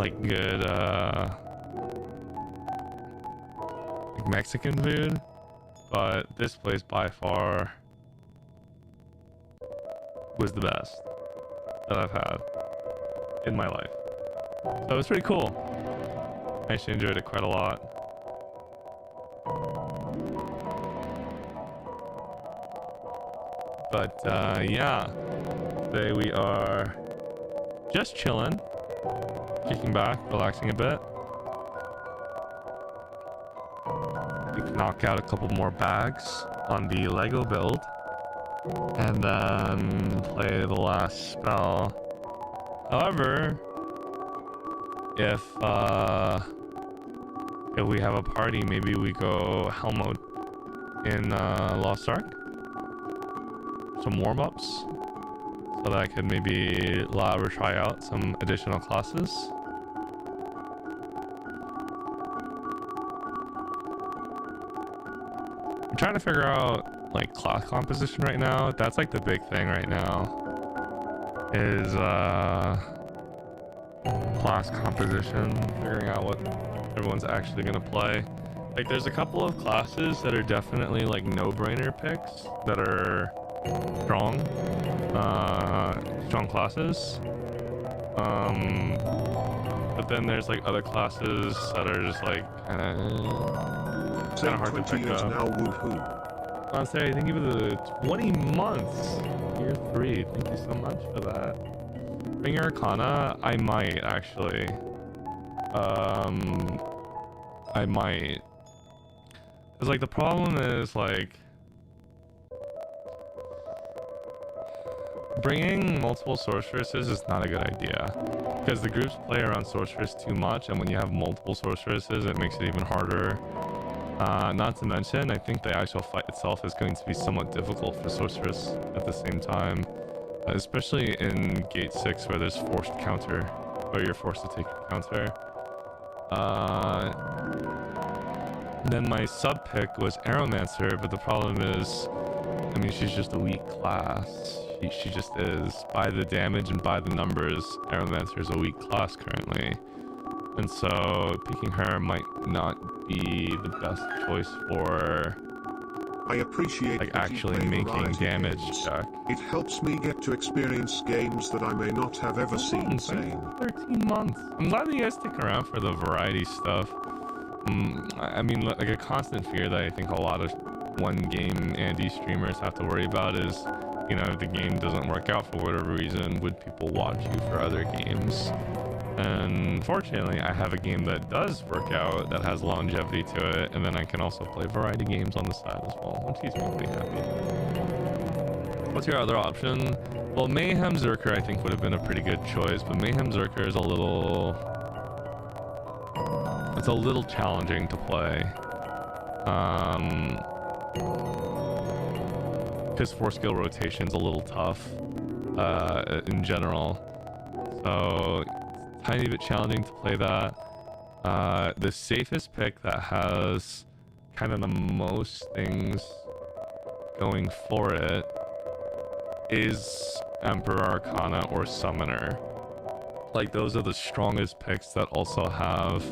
like good like Mexican food, but this place by far was the best that I've had in my life. So it was pretty cool. I actually enjoyed it quite a lot. But yeah, today we are just chilling, kicking back, relaxing a bit. We can knock out a couple more bags on the Lego build and then play the last spell. However, if we have a party, maybe we go hell mode in Lost Ark. Some warm-ups so that I could maybe lab or try out some additional classes. I'm trying to figure out like class composition right now. That's like the big thing right now is class composition, figuring out what everyone's actually gonna play. Like there's a couple of classes that are definitely like no-brainer picks that are strong classes, but then there's like other classes that are just like kind of hard to pick up. Now, woohoo. Honestly, thank you for the 20 months, year 3. Thank you so much for that. Bring your Arcana, I might actually. I might. Cause like the problem is like bringing multiple sorceresses is not a good idea because the groups play around sorceress too much, and when you have multiple sorceresses it makes it even harder. Not to mention, I think the actual fight itself is going to be somewhat difficult for sorceress at the same time, especially in gate 6 where there's forced counter, where you're forced to take a counter. Then my sub pick was Aeromancer, but the problem is, I mean, she's just a weak class. She just is. By the damage and by the numbers, Aeromancer is a weak class currently. And so picking her might not be the best choice for I appreciate like actually making damage check. It helps me get to experience games that I may not have ever seen. 13 months. I'm glad that you guys stick around for the variety stuff. I mean, like a constant fear that I think a lot of one game Andy streamers have to worry about is, you know, if the game doesn't work out for whatever reason, would people watch you for other games? And fortunately, I have a game that does work out, that has longevity to it, and then I can also play variety games on the side as well, which keeps me pretty happy. What's your other option? Well, Mayhem Zerker I think would have been a pretty good choice, but Mayhem Zerker is a little challenging to play. Because 4 skill rotation's a little tough in general. So tiny bit challenging to play that. The safest pick that has kind of the most things going for it is Emperor Arcana or Summoner. Like those are the strongest picks that also have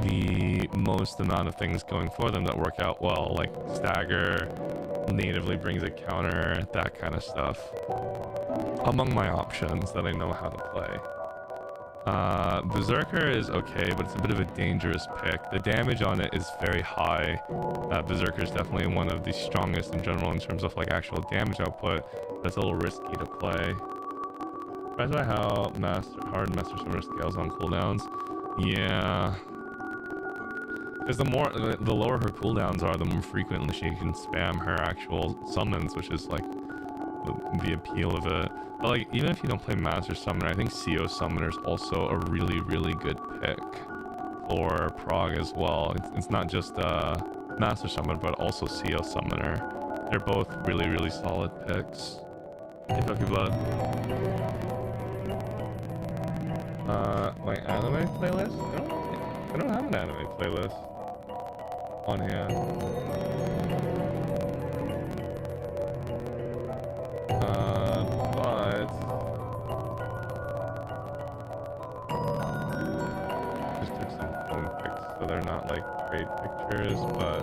the most amount of things going for them that work out well, like Stagger natively brings a counter, that kind of stuff, among my options that I know how to play. Berserker is okay, but it's a bit of a dangerous pick. The damage on it is very high. Berserker is definitely one of the strongest in general in terms of like actual damage output, but it's a little risky to play. Surprised by how hard Master Summoner scales on cooldowns. Yeah. Because the lower her cooldowns are, the more frequently she can spam her actual summons, which is like the appeal of it. But like, even if you don't play Master Summoner, I think CO Summoner is also a really, really good pick for Prog as well. It's not just Master Summoner, but also CO Summoner. They're both really, really solid picks. Hey, Pokeblood. My anime playlist? I don't have an anime playlist on hand. But iPhone pics, so they're not like great pictures, but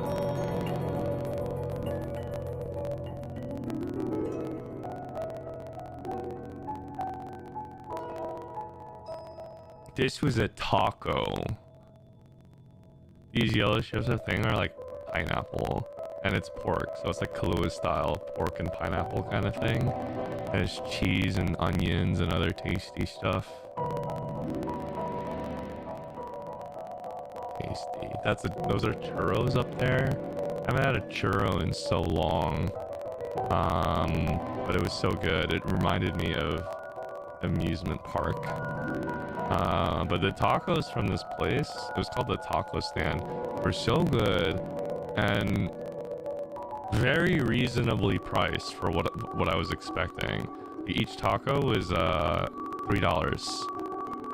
this was a taco. These yellow strips of thing are like pineapple, and it's pork, so it's like Kahlua style pork and pineapple kind of thing. And there's cheese and onions and other tasty stuff. Tasty. Those are churros up there. I haven't had a churro in so long, but it was so good. It reminded me of amusement park. But the tacos from this place, it was called the Taco Stand, were so good and very reasonably priced for what I was expecting. Each taco was $3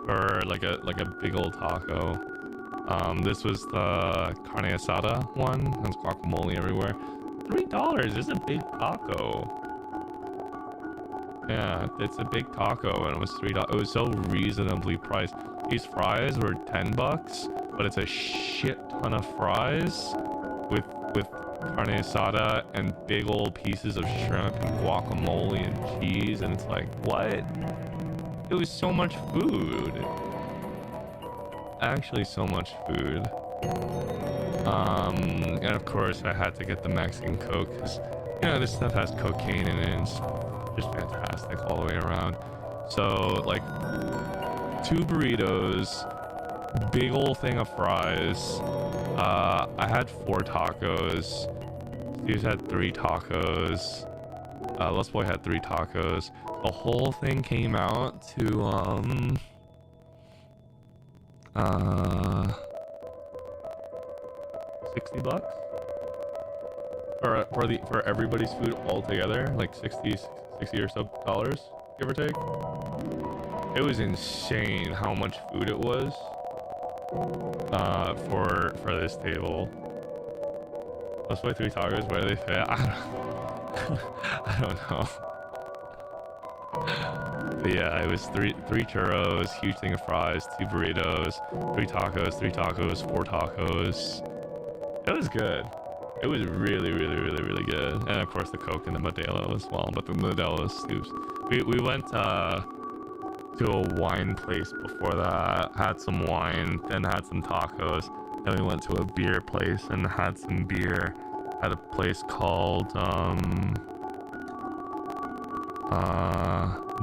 for like a big old taco. This was the carne asada one. There's guacamole everywhere. $3 is a big taco. Yeah, it's a big taco, and it was $3. It was so reasonably priced. These fries were $10, but it's a shit ton of fries with carne asada and big old pieces of shrimp and guacamole and cheese, and it's like, what? It was so much food. Actually, so much food. And of course, I had to get the Mexican Coke because, you know, this stuff has cocaine in it. And it's just fantastic all the way around. So, like, 2 burritos, big old thing of fries. I had 4 tacos. Steve's had 3 tacos. Lust Boy had 3 tacos. The whole thing came out to $60 for everybody's food all together, like 60 or so dollars, give or take. It was insane how much food it was for this table. Let's play 3 tacos. Where do they fit? I don't know. But yeah, it was three churros, huge thing of fries, 2 burritos, 3 tacos, 4 tacos. It was good. It was really good. And of course the Coke and the Modelo as well, but the Modelo stoops. We went to a wine place before that, had some wine, then had some tacos. Then we went to a beer place and had some beer at a place called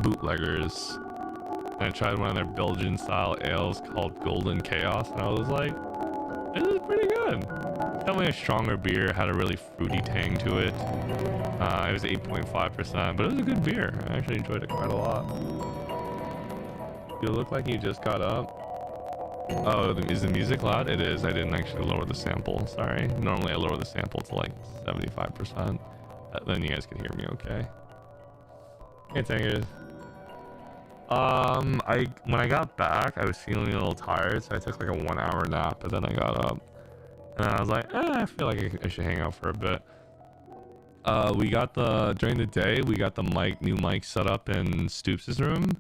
Bootleggers. And I tried one of their Belgian style ales called Golden Chaos, and I was like, this is pretty good. Definitely a stronger beer, had a really fruity tang to it. It was 8.5%, but it was a good beer. I actually enjoyed it quite a lot. You look like you just got up. Oh, is the music loud? It is. I didn't actually lower the sample. Sorry. Normally I lower the sample to like 75%. Then you guys can hear me okay. Hey, Tangus. When I got back, I was feeling a little tired, so I took like a 1-hour nap, but then I got up. And I was like, I feel like I should hang out for a bit. During the day, we got the new mic set up in Stoops' room.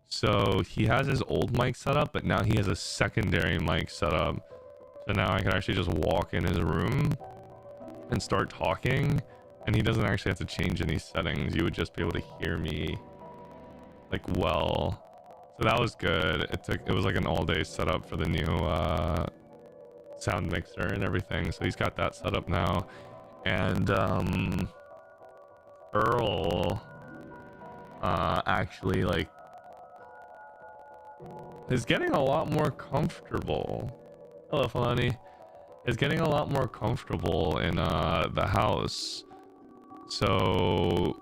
So he has his old mic set up, but now he has a secondary mic set up. So now I can actually just walk in his room and start talking, and he doesn't actually have to change any settings. You would just be able to hear me like well. So that was good. It was like an all-day setup for the new sound mixer and everything. So he's got that set up now. And Earl actually like is getting a lot more comfortable. Hello, Falani. Is getting a lot more comfortable in the house. So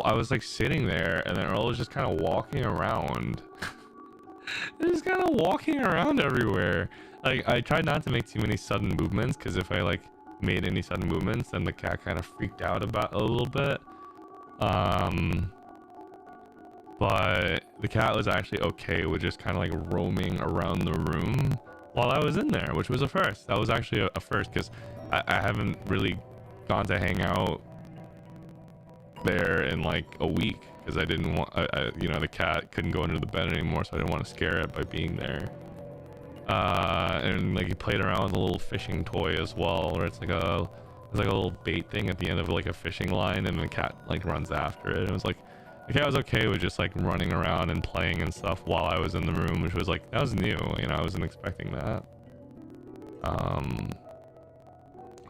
I was like sitting there, and then Earl was just kind of walking around. Just kind of walking around everywhere. Like, I tried not to make too many sudden movements, because if I like made any sudden movements, then the cat kind of freaked out about a little bit. But the cat was actually okay with just kind of like roaming around the room while I was in there, which was a first. That was actually a first, because I haven't really gone to hang out there in like a week, because I didn't want, you know, the cat couldn't go under the bed anymore, so I didn't want to scare it by being there. And like he played around with a little fishing toy as well, where it's like a little bait thing at the end of like a fishing line, and the cat like runs after it. And it was like, okay, I was okay with just like running around and playing and stuff while I was in the room, which was like, that was new, you know, I wasn't expecting that.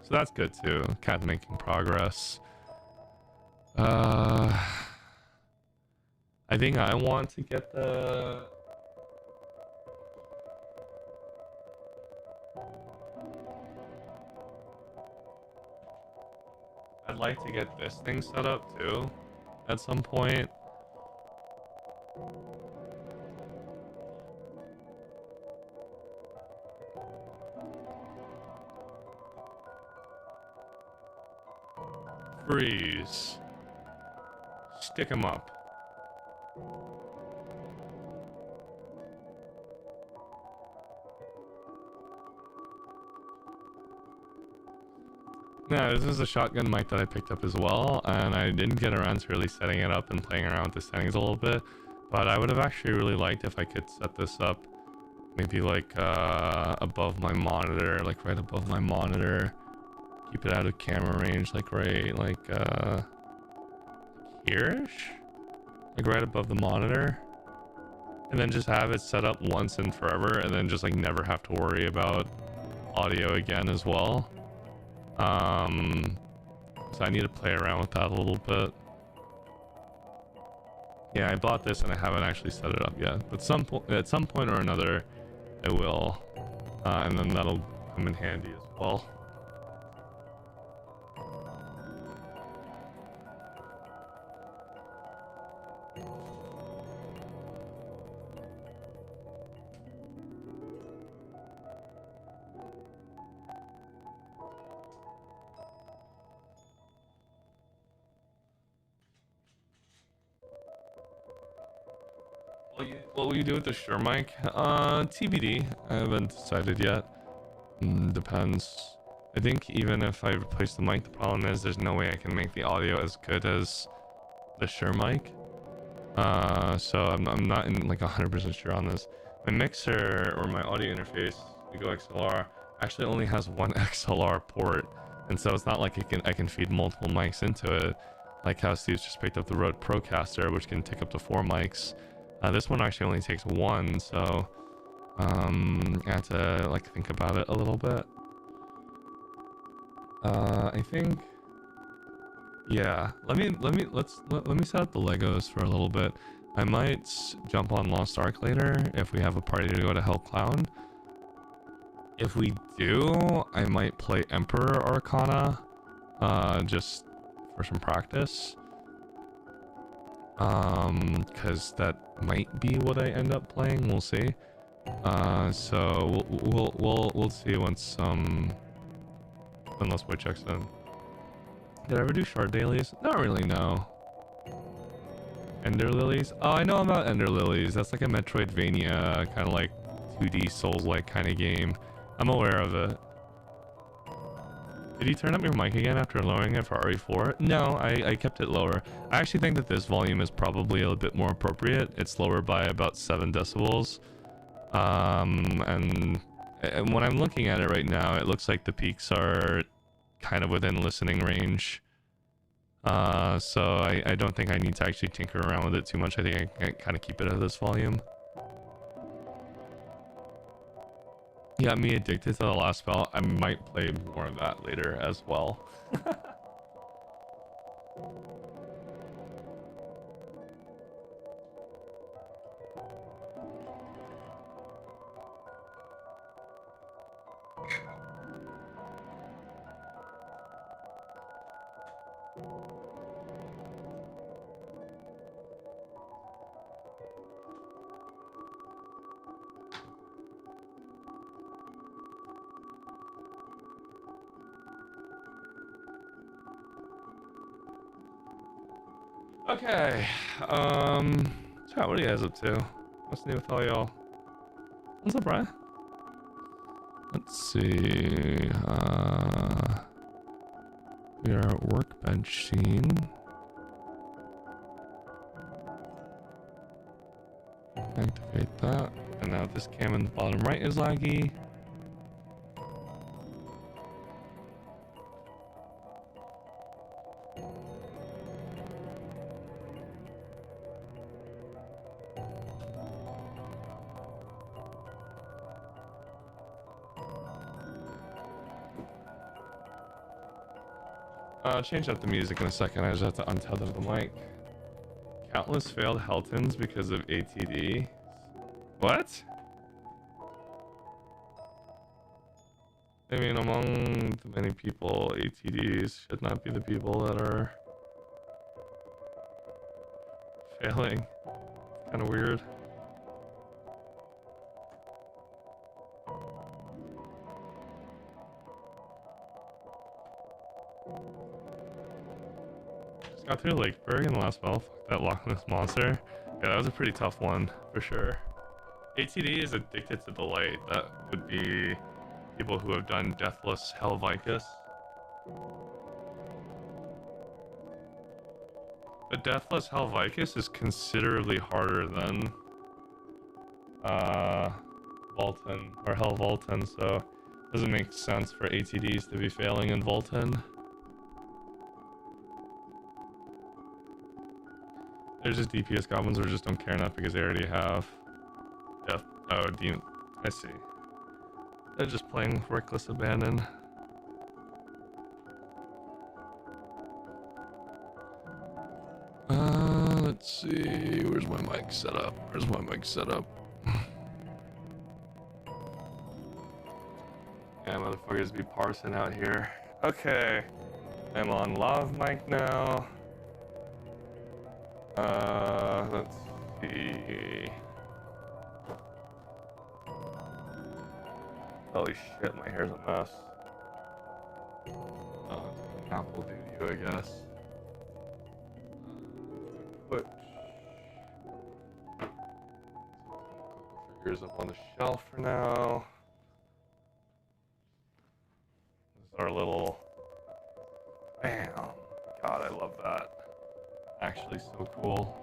So that's good too. Cat making progress. I think I want to get the I'd like to get this thing set up too at some point. Freeze. Stick him up. Yeah, this is a shotgun mic that I picked up as well, and I didn't get around to really setting it up and playing around with the settings a little bit, but I would have actually really liked if I could set this up maybe like above my monitor, like right above my monitor. Keep it out of camera range, like right, like here-ish? Like right above the monitor. And then just have it set up once and forever, and then just like never have to worry about audio again as well. So I need to play around with that a little bit. Yeah, I bought this and I haven't actually set it up yet, but at some point or another I will, and then that'll come in handy as well. What will you do with the Shure mic? TBD. I haven't decided yet. Depends. I think even if I replace the mic, the problem is there's no way I can make the audio as good as the Shure mic. So I'm not in like 100% sure on this. My mixer or my audio interface, the Go XLR, actually only has one XLR port, and so it's not like I can feed multiple mics into it, like how Steve's just picked up the Rode Procaster, which can take up to 4 mics. This one actually only takes 1, so I have to like think about it a little bit. I think, yeah. Let me set up the Legos for a little bit. I might jump on Lost Ark later if we have a party to go to Hell Clown. If we do, I might play Emperor Arcana, just for some practice. Because that might be what I end up playing. We'll see. So we'll see once Lost Boy checks in. Did I ever do shard dailies? Not really, no. Ender Lilies? Oh, I know about Ender Lilies. That's like a Metroidvania, kind of like 2D Souls-like kind of game. I'm aware of it. Did you turn up your mic again after lowering it for RE4? No, I kept it lower. I actually think that this volume is probably a bit more appropriate. It's lower by about 7 decibels. And when I'm looking at it right now, it looks like the peaks are kind of within listening range. So I don't think I need to actually tinker around with it too much. I think I can kind of keep it at this volume. You got me addicted to the last spell. I might play more of that later as well. Okay, chat, what are you guys up to? What's new with all y'all? What's up, Brian? Let's see, we are at workbench scene. Activate that. And now this cam in the bottom right is laggy. Change up the music in a second. I just have to untether the mic. Countless failed Heltons because of ATD. What? I mean, among the many people, ATDs should not be the people that are failing. Kind of weird. Just got through Lakeburg in the last battle. Fuck that Loch Ness monster. Yeah, that was a pretty tough one, for sure. ATD is addicted to the light. That would be people who have done Deathless Helvicus. But Deathless Helvicus is considerably harder than Volten or Helvolten, so it doesn't make sense for ATDs to be failing in Volten. There's just DPS goblins who just don't care enough because they already have Death. Oh, Demon. I see. They're just playing Reckless Abandon. Let's see. Where's my mic set up? Where's my mic set up? Yeah, motherfuckers be parsing out here. Okay. I'm on lav mic now. Let's see. Holy shit, my hair's a mess. Apple do you, I guess. Put figures up on the shelf for now. This is our little. Bam! God, I love that. Actually, so cool.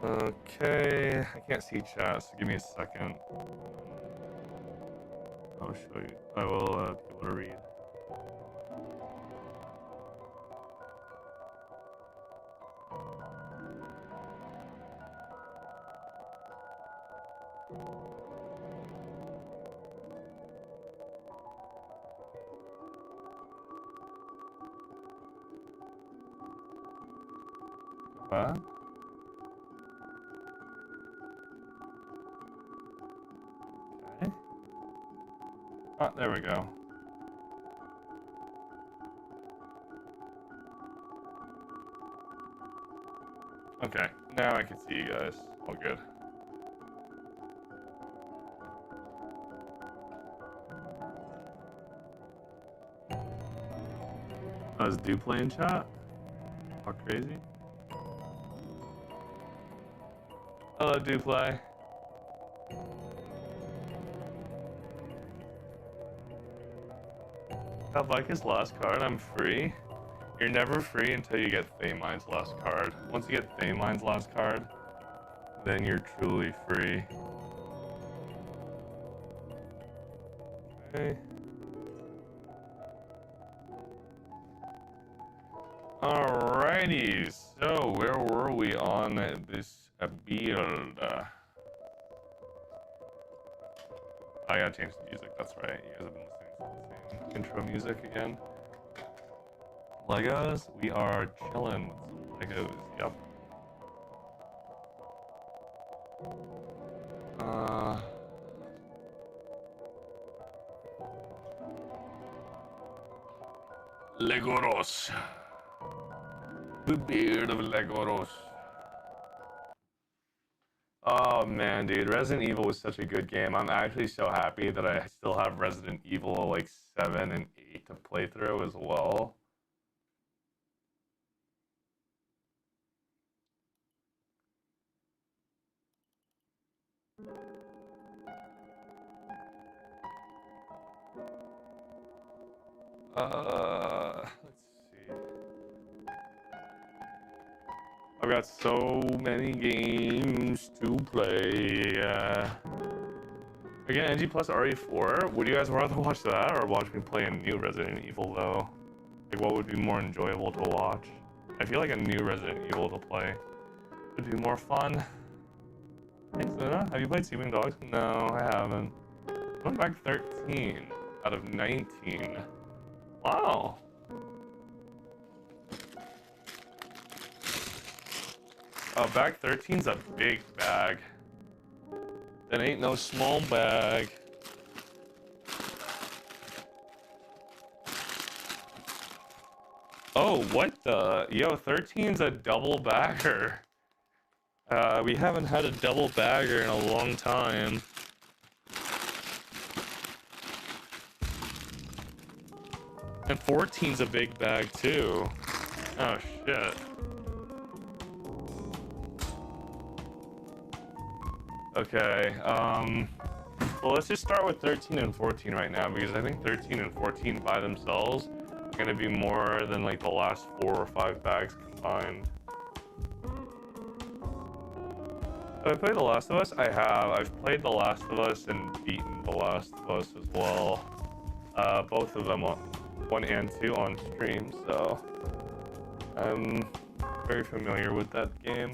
Okay, I can't see chat, so give me a second. I'll show you. I will be able to read. What? Okay. Oh, there we go. Okay, now I can see you guys. All good. Oh, is Duplay in chat? How crazy? Hello, Duplay. Have like his last card, I'm free. You're never free until you get Thamine's last card. Once you get Thamine's last card, then you're truly free. Okay. Alrighty, so where were we on this build? I gotta change the music, that's right. You guys have been listening to the same intro music again. Legos, we are chilling with some Legos, yep. Legoros. The beard of Legoros. Oh man, dude, Resident Evil was such a good game. I'm actually so happy that I still have Resident Evil like 7 and 8 to play through as well. Let's see. I've got so many games to play. Again, NG plus RE4. Would you guys rather watch that or watch me play a new Resident Evil though? Like, what would be more enjoyable to watch? I feel like a new Resident Evil to play would be more fun. Thanks, Luna. Have you played Sleeping Dogs? No, I haven't. Going back 13 out of 19. Wow. Bag 13's a big bag. That ain't no small bag. Oh, what the? Yo, 13's a double bagger. We haven't had a double bagger in a long time. And 14's a big bag too. Oh shit. Okay, well, let's just start with 13 and 14 right now, because I think 13 and 14 by themselves are gonna be more than like the last 4 or 5 bags combined. Have I played The Last of Us? I have. I've played The Last of Us and beaten The Last of Us as well. Both of them on 1 and 2 on stream, so I'm very familiar with that game.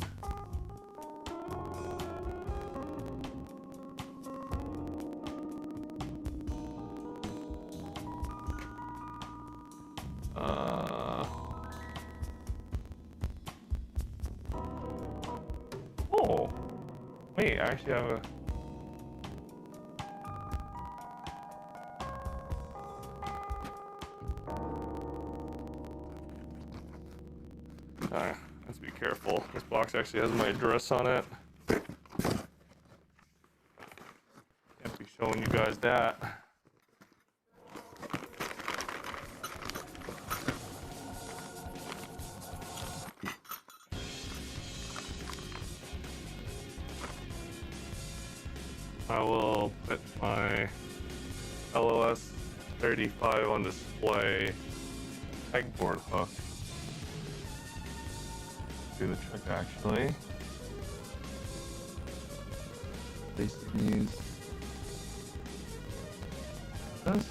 Oh, wait, I actually have a... Let's be careful. This box actually has my address on it. Can't be showing you guys that. I will put my LOS 35 on display pegboard hook. Do the trick actually. Place these. This.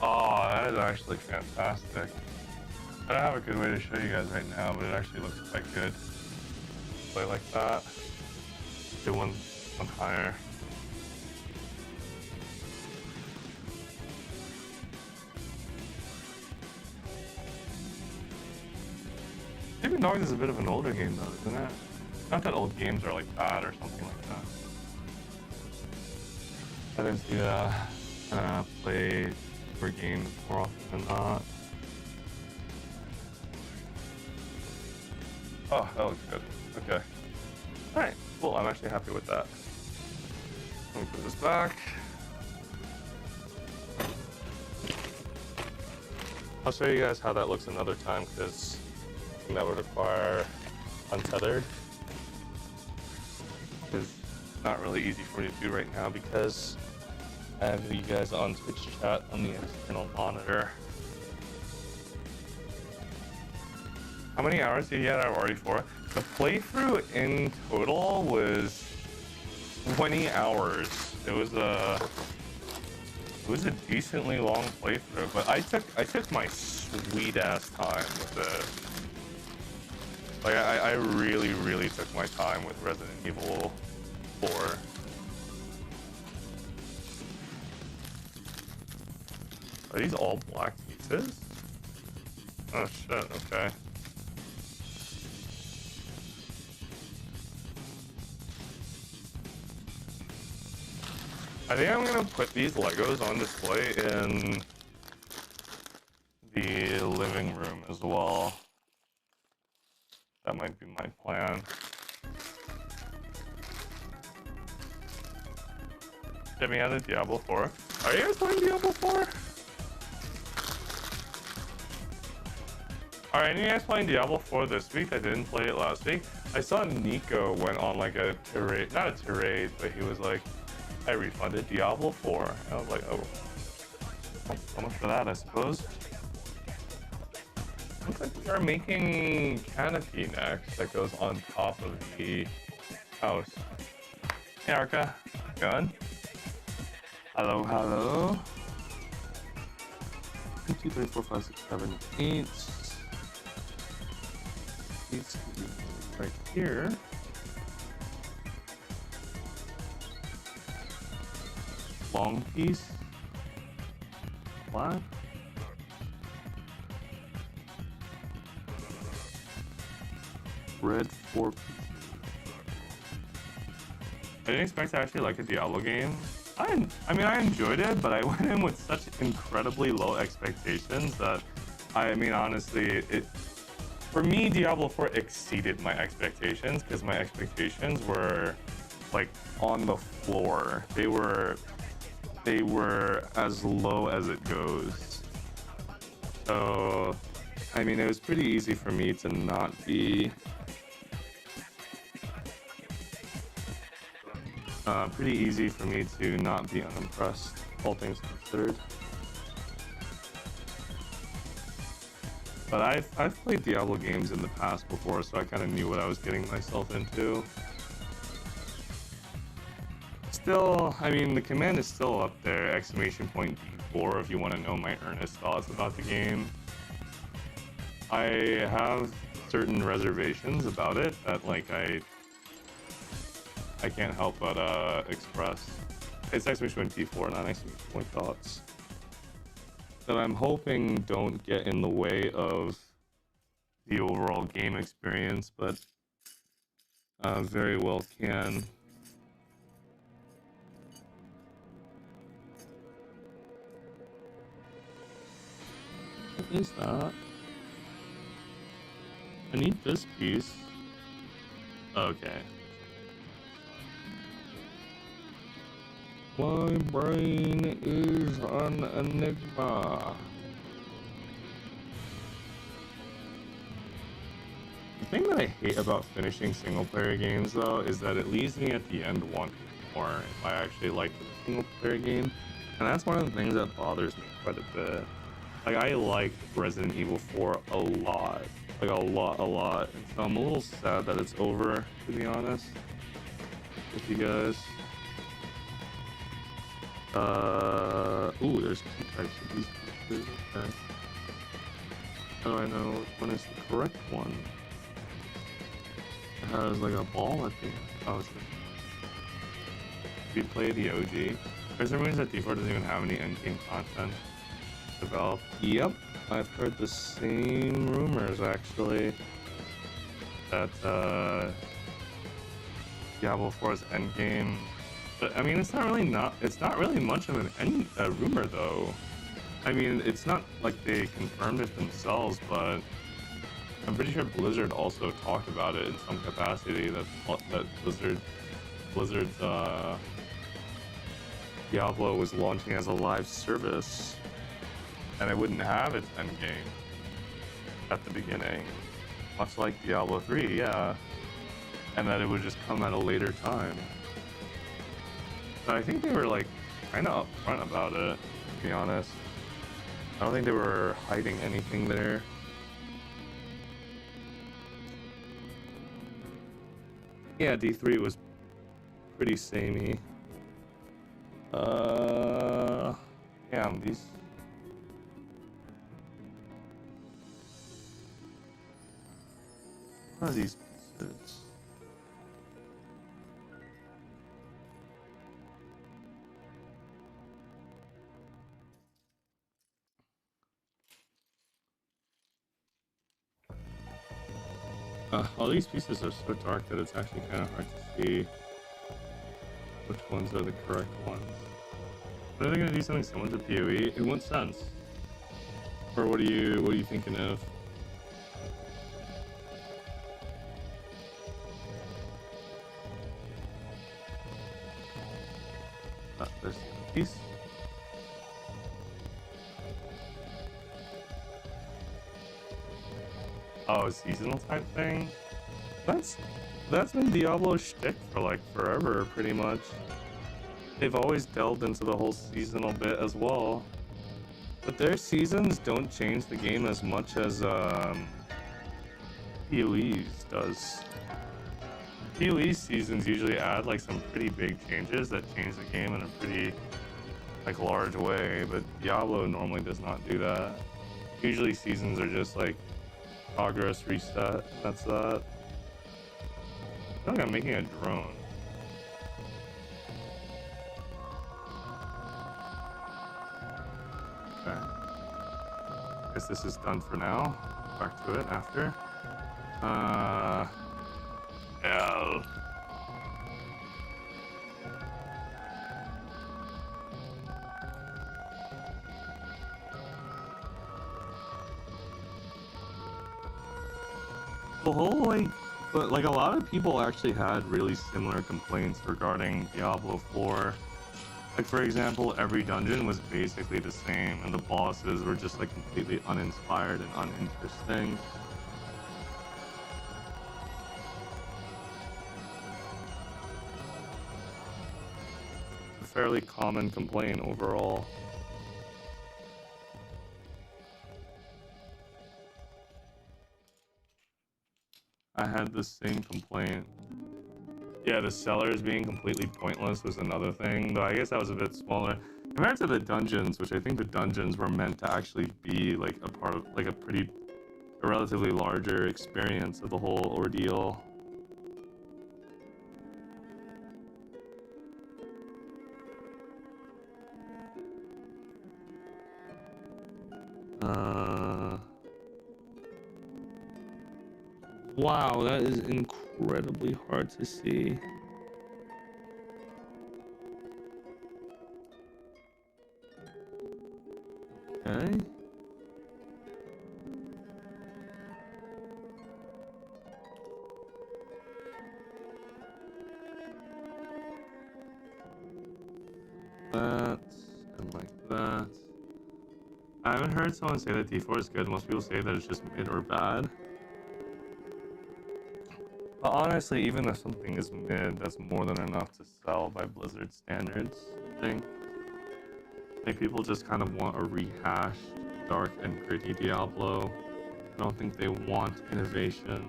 Oh, that is actually fantastic. I don't have a good way to show you guys right now, but it actually looks quite good. Play like that. Do one higher. Sleeping Dogs is a bit of an older game though, isn't it? Not that old games are like bad or something like that. I didn't see play for games more often than not. Oh, that looks good. Okay. Alright, cool. I'm actually happy with that. Let me put this back. I'll show you guys how that looks another time, because that would require untethered. It's not really easy for me to do right now because I have you guys on Twitch chat on the external monitor. How many hours did you get out of RE4? The playthrough in total was 20 hours. It was a decently long playthrough, but I took my sweet ass time with it. Like I really took my time with Resident Evil 4. Are these all black pieces? Oh shit, okay. I think I'm gonna put these Legos on display in the living room as well. That might be my plan. Jimmy has a Diablo 4. Are you guys playing Diablo 4? Are any of you guys playing Diablo 4 this week? I didn't play it last week. I saw Nico went on like a tirade, not a tirade, but he was like I refunded Diablo 4. I was like, oh, so much for that, I suppose. Looks like we are making canopy next that goes on top of the house. Hey, Arca. Going? Hello, hello. 1, 2, 3, 4, 5, 6, 7, 8. These right here. Long piece. Black. Red 4 pieces. I didn't expect to actually like a Diablo game. I mean, I enjoyed it, but I went in with such incredibly low expectations that, I mean, honestly, for me, Diablo 4 exceeded my expectations because my expectations were like on the floor. They were as low as it goes. So, I mean, it was pretty easy for me to not be unimpressed, all things considered. But I've played Diablo games in the past before, so I kind of knew what I was getting myself into. Still, I mean, the command is still up there, !D4, if you want to know my earnest thoughts about the game. I have certain reservations about it that, like, I can't help but express. It's !D4, not !thoughts. That I'm hoping don't get in the way of the overall game experience, but very well can. What is that? I need this piece. Okay. My brain is an enigma. The thing that I hate about finishing single-player games, though, is that it leaves me at the end wanting more if I actually like the single-player game. And that's one of the things that bothers me quite a bit. Like, I like Resident Evil 4 a lot. Like, a lot. And so I'm a little sad that it's over, to be honest with you guys. Ooh, there's two types of these pieces. Okay. How do I know which one is the correct one? It has like a ball at the end. Oh, it's if you play the OG. There's some reason that D4 doesn't even have any endgame content developed. Yep, I've heard the same rumors actually. That Diablo 4's endgame. But I mean, it's not really much of a rumor though. I mean, it's not like they confirmed it themselves, but I'm pretty sure Blizzard also talked about it in some capacity. That Blizzard's Diablo was launching as a live service, and it wouldn't have its endgame at the beginning, much like Diablo 3, yeah, and that it would just come at a later time. But I think they were like kind of upfront about it, to be honest. I don't think they were hiding anything there. Yeah, D3 was pretty samey. Damn, these. What are these pieces? All these pieces are so dark that it's actually kind of hard to see which ones are the correct ones. But are they gonna do something similar to PoE? In what sense? Or what are you thinking of? There's a piece. Oh, a seasonal type thing? That's been Diablo's shtick for like forever, pretty much. they've always delved into the whole seasonal bit as well. But their seasons don't change the game as much as PoE's does. PoE seasons usually add like some pretty big changes that change the game in a pretty like large way, but Diablo normally does not do that. Usually seasons are just like progress reset. That's that. I feel like I'm making a drone. Okay. Guess this is done for now. Back to it after. L. The whole but like a lot of people actually had really similar complaints regarding Diablo 4. Like for example, every dungeon was basically the same and the bosses were just like completely uninspired and uninteresting. A fairly common complaint overall. I had the same complaint. Yeah, the cellars being completely pointless was another thing, though I guess that was a bit smaller. Compared to the dungeons, which I think the dungeons were meant to actually be like a part of, like a relatively larger experience of the whole ordeal. Wow, that is incredibly hard to see. Okay. That, and like that. I haven't heard someone say that D4 is good. Most people say that it's just mid or bad. But honestly, even if something is mid, that's more than enough to sell by Blizzard standards, I think. Like, people just kind of want a rehashed, dark and gritty Diablo. I don't think they want innovation.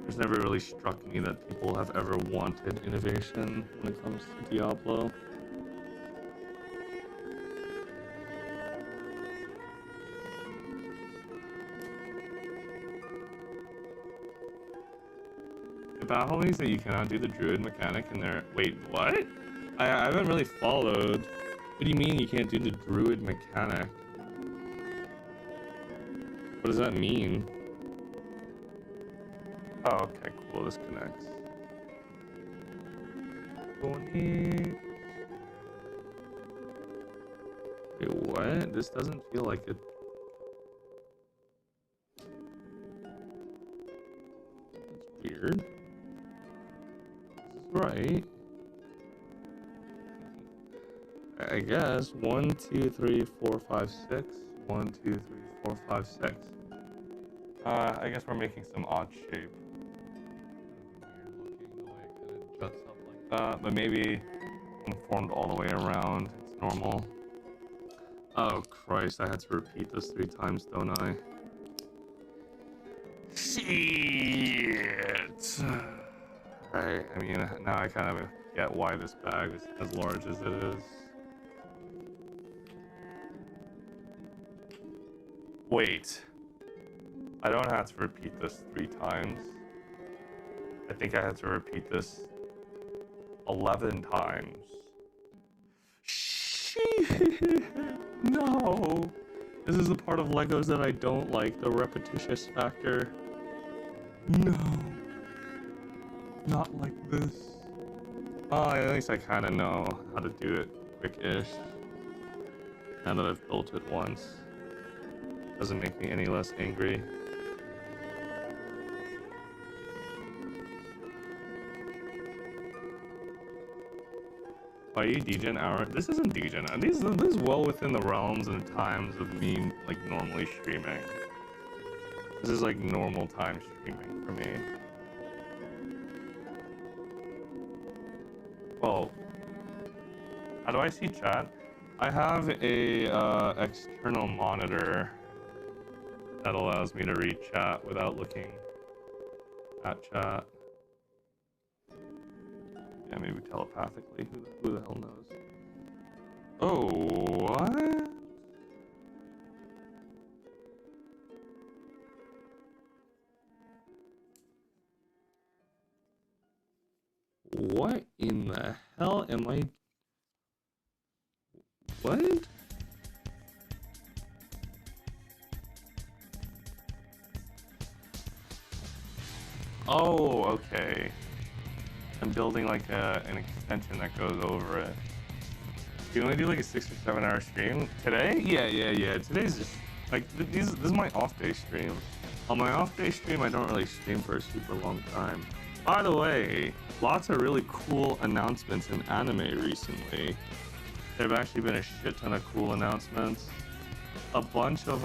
It's never really struck me that people have ever wanted innovation when it comes to Diablo. The battle means that you cannot do the druid mechanic in there. Wait, what? I haven't really followed. What do you mean you can't do the druid mechanic? What does that mean? Oh, okay, cool. This connects. Wait, what? This doesn't feel like it. It's weird. Right. I guess 1, 2, 3, 4, 5, 6. 1, 2, 3, 4, 5, 6. I guess we're making some odd shape. Weird looking the way it kind of juts up like that, but maybe I'm formed all the way around. It's normal. Oh Christ! I had to repeat this 3 times, don't I? Shit. Right. I mean, now I kind of get why this bag is as large as it is. Wait. I don't have to repeat this 3 times. I think I had to repeat this 11 times. Shit. No. This is the part of Legos that I don't like, the repetitious factor. No. Not like this. Oh, at least I kind of know how to do it quick-ish. Now that I've built it once. Doesn't make me any less angry. Why are you degen hour? This isn't degen. This is well within the realms and times of me like normally streaming. This is like normal time streaming for me. Well, how do I see chat? I have a external monitor that allows me to read chat without looking at chat. Yeah, maybe telepathically. Who the hell knows? Oh, what? What in the hell am I? What? Oh, okay. I'm building like an extension that goes over it. You only do like a 6 or 7 hour stream today? Yeah. Today's just like this is my off day stream. On my off day stream, I don't really stream for a super long time. By the way, lots of really cool announcements in anime recently. There have actually been a shit ton of cool announcements. A bunch of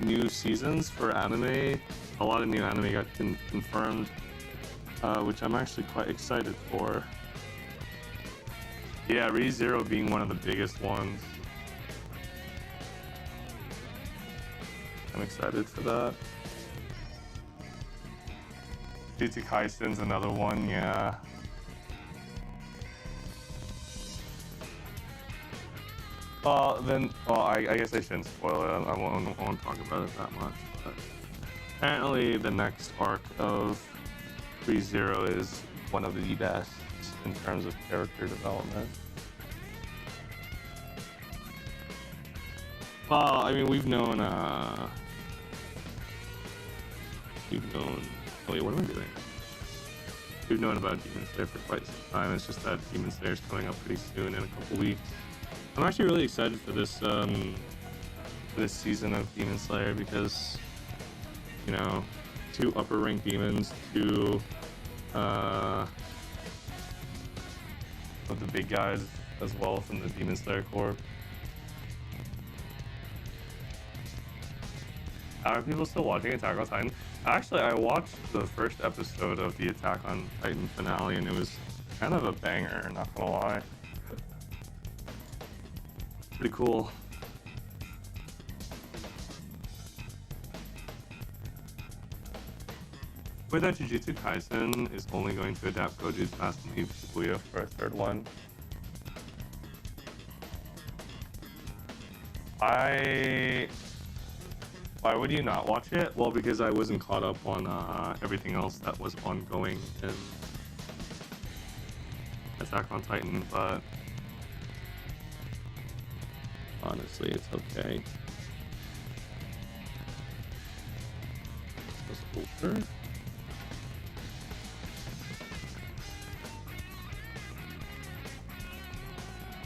new seasons for anime. A lot of new anime got confirmed, which I'm actually quite excited for. Yeah, ReZero being one of the biggest ones. I'm excited for that. Jujutsu Kaisen's another one, yeah. I guess I shouldn't spoil it. I won't talk about it that much. But apparently, the next arc of ReZero is one of the best in terms of character development. Well, I mean, we've known. Oh wait, what am I doing? We've known about Demon Slayer for quite some time. It's just that Demon Slayer is coming up pretty soon in a couple weeks. I'm actually really excited for this season of Demon Slayer because, you know, 2 upper rank demons, 2 of the big guys as well from the Demon Slayer Corps. Are people still watching Attack on Titan? Actually, I watched the first episode of the Attack on Titan finale and it was kind of a banger, not gonna lie. Pretty cool. With that, Jujutsu Kaisen is only going to adapt Goju's past and leave Shibuya for a 3rd one. Why would you not watch it? Well, because I wasn't caught up on everything else that was ongoing in Attack on Titan, but honestly, it's okay. This was over.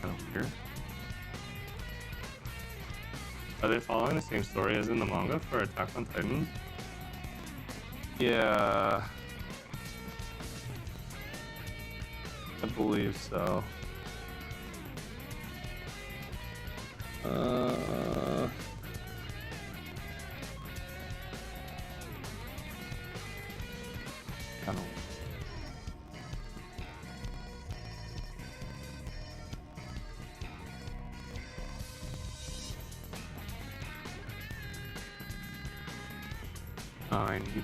Kind of weird. Are they following the same story as in the manga for Attack on Titan? Yeah, I believe so. Kind of. I need to.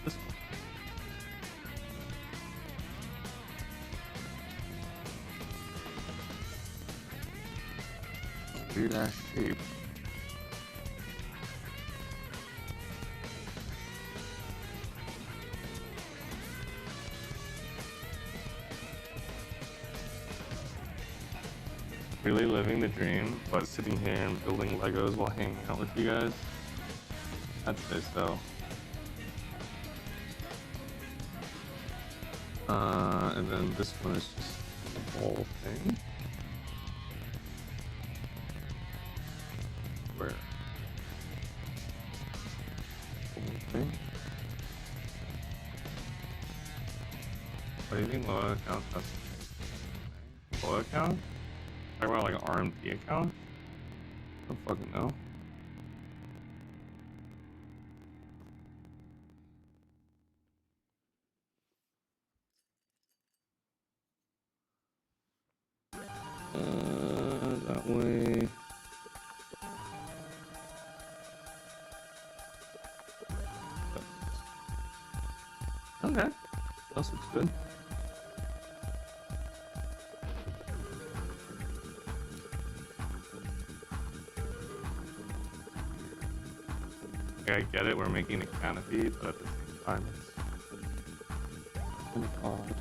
This one. Weird ass shape. Really living the dream, but sitting here and building Legos while hanging out with you guys. I'd say so. And then this one is just the whole thing. Where? Whole thing? What do you think Loa account has? Loa account? Talk about like an RMP account? I don't fucking know. That way. Okay. That looks good. I get it, we're making a canopy, but at the same time, it's kind of odd.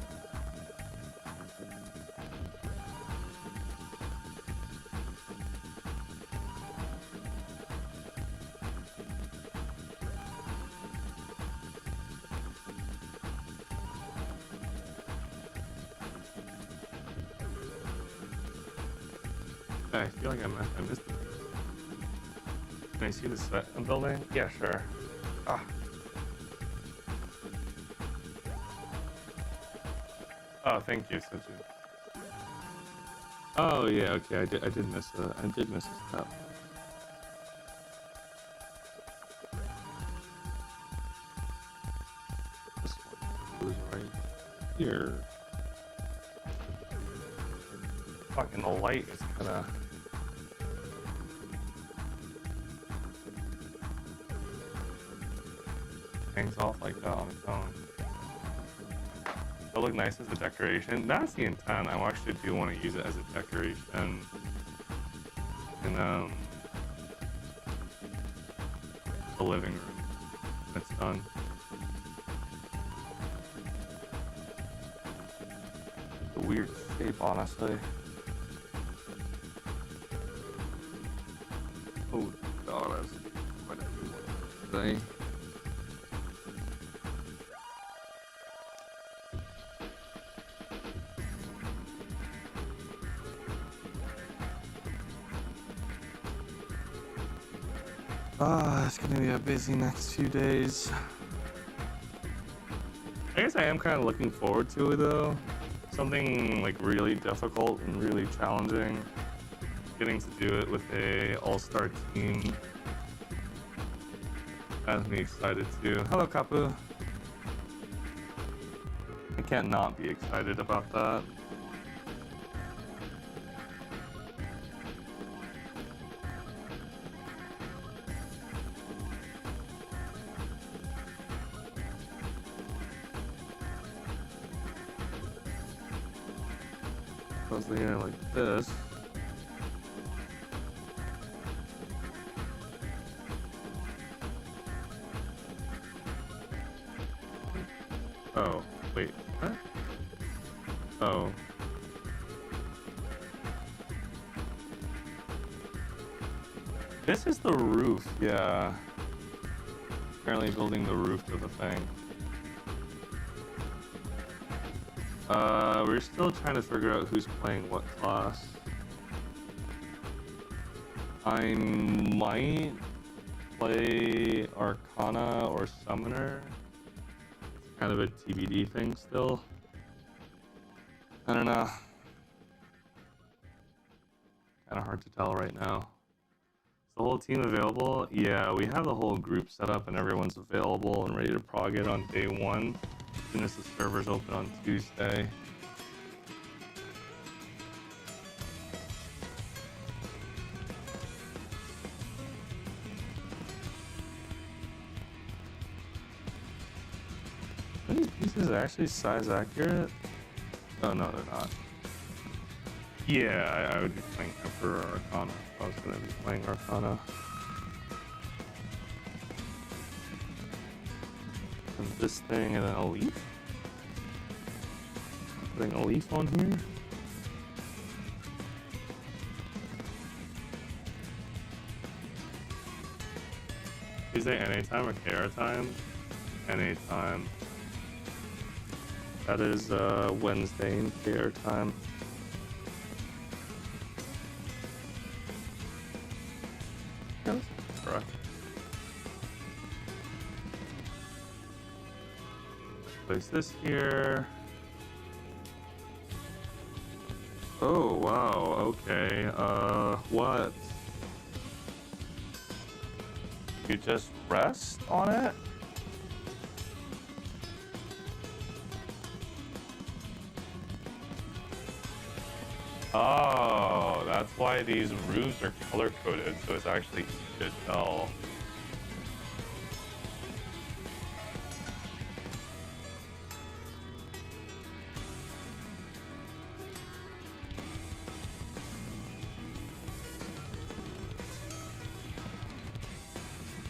I feel like I missed it. Can I see the set I'm building? Yeah, sure. Ah. Oh, thank you, Suju. Oh yeah, okay. I did miss a step. This one goes right here. Fucking the light is kind of. Hangs off like that on its own. It'll look nice as a decoration. That's the intent. I actually do want to use it as a decoration. In the living room. It's done. It's a weird shape, honestly. Oh god, that's quite a few more today. It's gonna be a busy next few days. I guess I am kind of looking forward to it though. Something like really difficult and really challenging. Getting to do it with a all-star team has me excited too. Hello, Kapu. I can't not be excited about that. I was thinking like this. Oh, wait, what? Oh. This is the roof, yeah. Apparently building the roof to the thing. We're still trying to figure out who's playing what class. I might play Arcana or Summoner. It's kind of a TBD thing still. I don't know. Kind of hard to tell right now. Is the whole team available? Yeah, we have the whole group set up and everyone's available and ready to prog it on day one. As soon as the servers open on Tuesday. Are these pieces actually size accurate? Oh no, they're not. Yeah, I would be playing Emperor or Arcana if I was gonna be playing Arcana. And this thing and then a leaf? Putting a leaf on here? Tuesday NA time or KR time? NA time. That is Wednesday in KR time. Yeah, that's correct. Place this here. Oh wow, okay. What? You just rest on it? Oh. That's why these roofs are color coded, so it's actually easy to tell.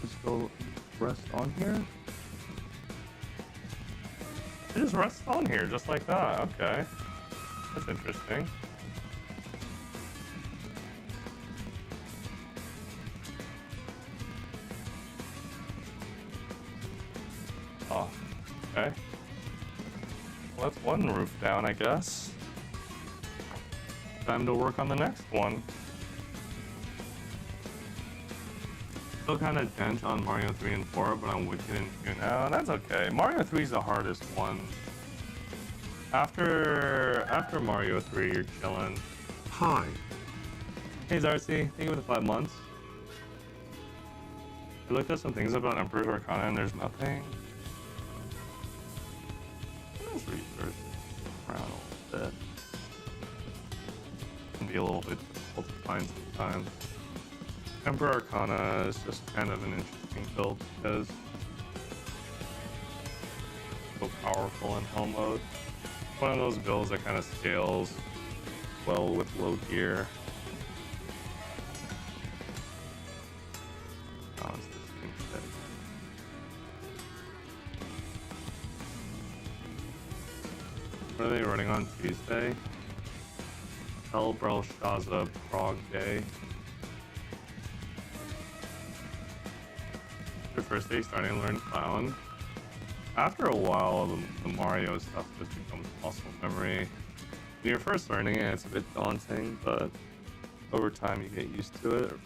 Just go rest on here. It just rests on here, just like that. Okay, that's interesting. Oh, okay. Well, that's one roof down, I guess. Time to work on the next one. Still kind of dent on Mario 3 and 4, but I'm wicked in 2 now. That's okay. Mario 3 is the hardest one. After Mario 3, you're chilling. Hi. Hey Zarcy, thank you for the 5 months. I looked at some things about Emperor's Arcana and there's nothing. Let's research around a little bit. It can be a little bit difficult to find sometimes. Emperor Arcana is just kind of an interesting build because it's so powerful in hell mode. One of those builds that kind of scales well with low gear. Oh, it's this thing that... What are they running on Tuesday? Hellbelshaza Prague Day. Your first day starting to learn Clown. After a while, the Mario stuff just becomes muscle memory. When you're first learning it, it's a bit daunting, but over time you get used to it.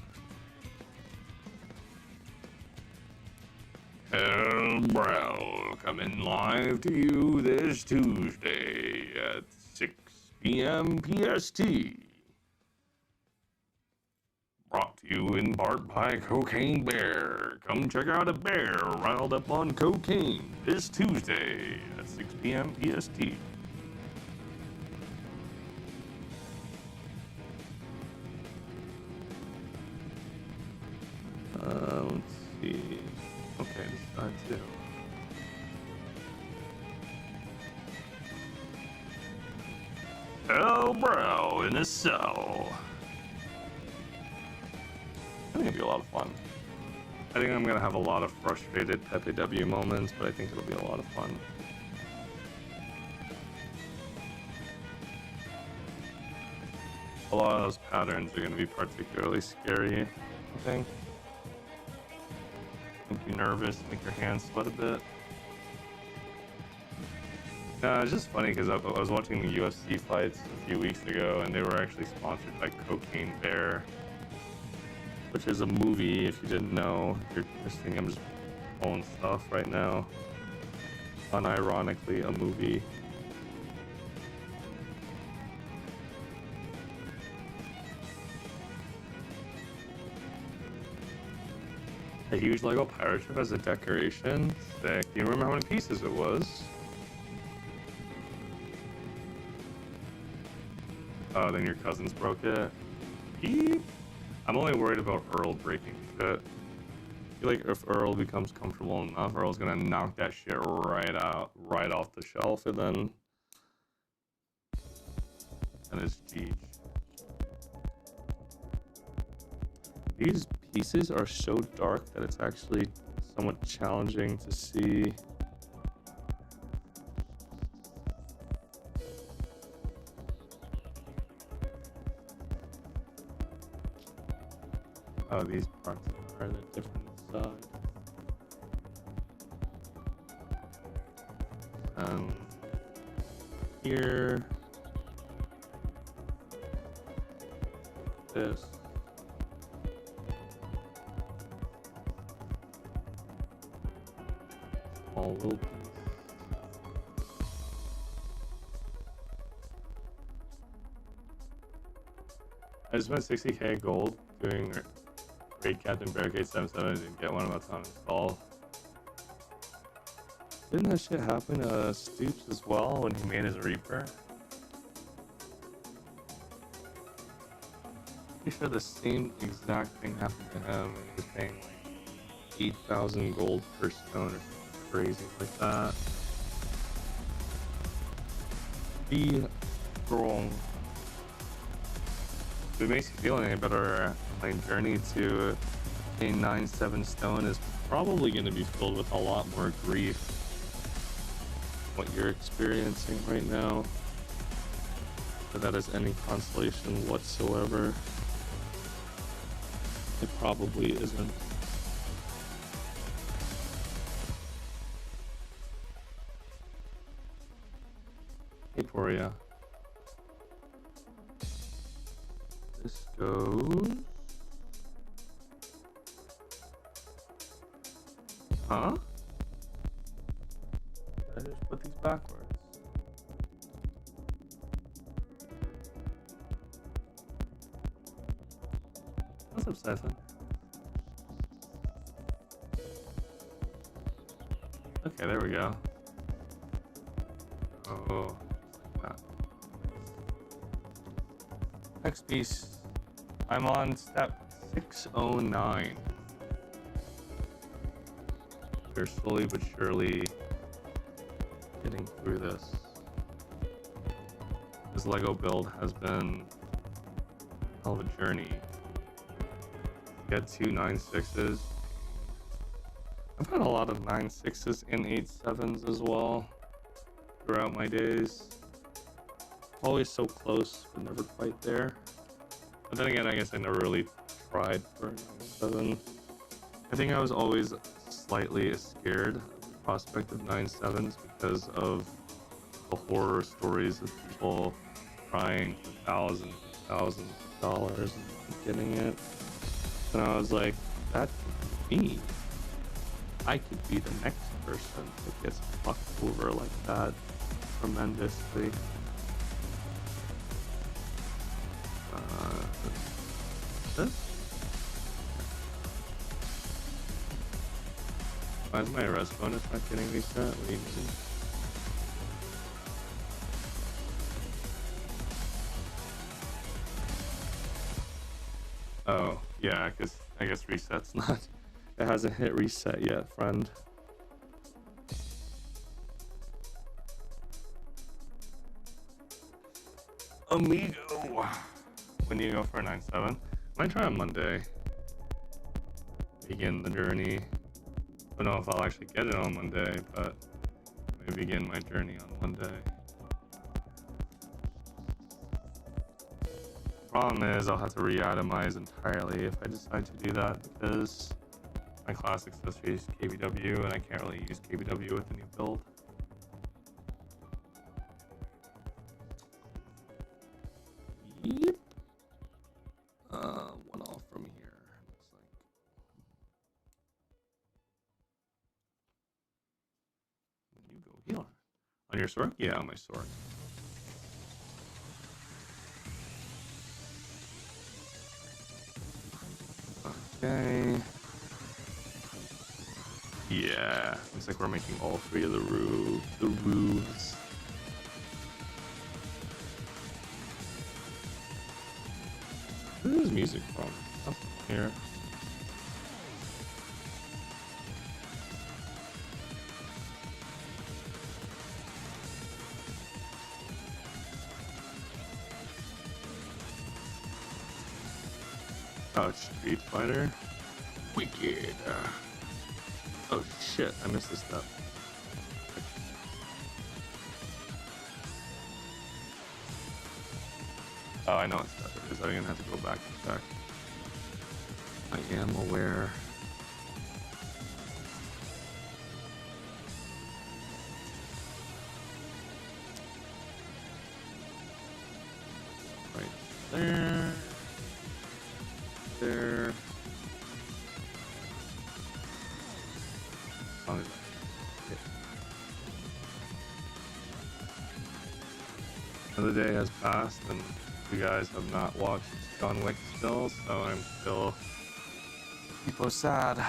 Hellbrow coming live to you this Tuesday at 6 p.m. PST. Brought to you in part by Cocaine Bear. Come check out a bear riled up on cocaine this Tuesday at 6 p.m. PST. Let's see. Okay, this side too. Hellbrow in a cell. I think it'll be a lot of fun. I think I'm gonna have a lot of frustrated Pepe W moments, but I think it'll be a lot of fun. A lot of those patterns are gonna be particularly scary, I think. Make you nervous, make your hands sweat a bit. No, it's just funny because I was watching the UFC fights a few weeks ago, and they were actually sponsored by Cocaine Bear, which is a movie. If you didn't know, you're just thinking I'm just pulling stuff right now. Unironically, a movie. A huge Lego pirate ship as a decoration. Sick. Do you remember how many pieces it was? Oh, then your cousins broke it. Beep. I'm only worried about Earl breaking shit. I feel like if Earl becomes comfortable enough, Earl's gonna knock that shit right off the shelf, and then it's GG. These pieces are so dark that it's actually somewhat challenging to see. Oh, these parts are the different side. Here, this. Small little piece. I just spent 60k gold doing Great Captain Barricade 77. I didn't get one about time to install. Didn't that shit happen to Stoops as well when he made his Reaper? Pretty sure the same exact thing happened to him. He was paying like 8,000 gold per stone or something crazy like that. Be wrong. If it makes you feel any better, my journey to a 9-7 stone is probably going to be filled with a lot more grief. What you're experiencing right now. If that is any consolation whatsoever, it probably isn't. Hey, Poria. This goes... Huh? Did I just put these backwards? That's upsetting. Okay, there we go. Oh, like that. Next piece. I'm on step 609. We're slowly but surely getting through this. This Lego build has been a hell of a journey. Get 2 9-6s. I've had a lot of 9-6s and 8-7s as well throughout my days. Always so close, but never quite there. But then again, I guess I never really tried for 9-7. I think I was always slightly scared of the prospect of 9-7s because of the horror stories of people trying for thousands and thousands of dollars and getting it. And I was like, that could be me. I could be the next person that gets fucked over like that tremendously. This? Why is my arrest bonus not getting reset? What do you mean? Oh, yeah, because I guess reset's not... It hasn't hit reset yet, friend. Amigo! When do you go for a 9-7? Might try on Monday. Begin the journey. I don't know if I'll actually get it on Monday, but maybe begin my journey on Monday. Problem is, I'll have to re-atomize entirely if I decide to do that because my class accessory is KBW and I can't really use KBW with the new build. Yep. One off from here. Looks like. You go healer. On your sword? Yeah, on my sword. Okay. Yeah, looks like we're making all 3 of the roofs. Where is music from? Nothing here. Oh, it's Street Fighter. Wicked. Oh shit, I missed this step. Oh, I know what step it is. I'm gonna have to go back and check. I am aware. Right there. There. Oh, another day has passed and you guys have not watched John Wick still, so I'm still super sad.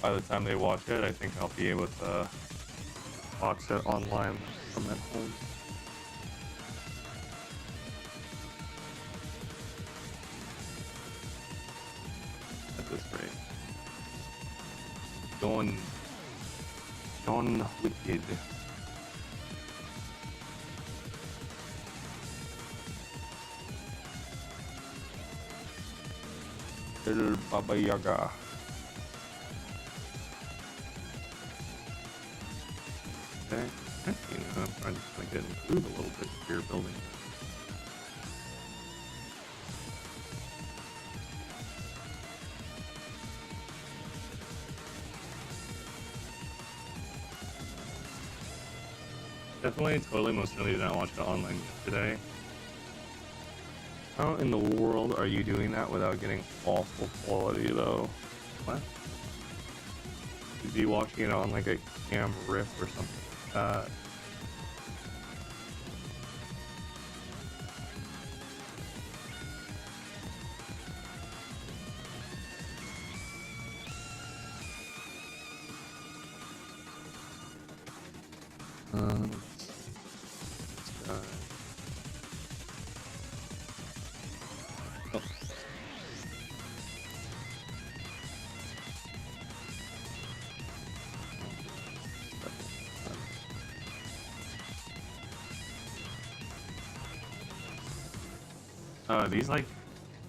By the time they watch it, I think I'll be able to watch it online from at home. John. John Wicked. Little Baba Yaga. Okay. Actually, I'm trying to like improve a little bit here building. Definitely, totally, most certainly did not watch it online yesterday. How in the world are you doing that without getting awful quality though? What? You'd be watching it on like a cam riff or something like that.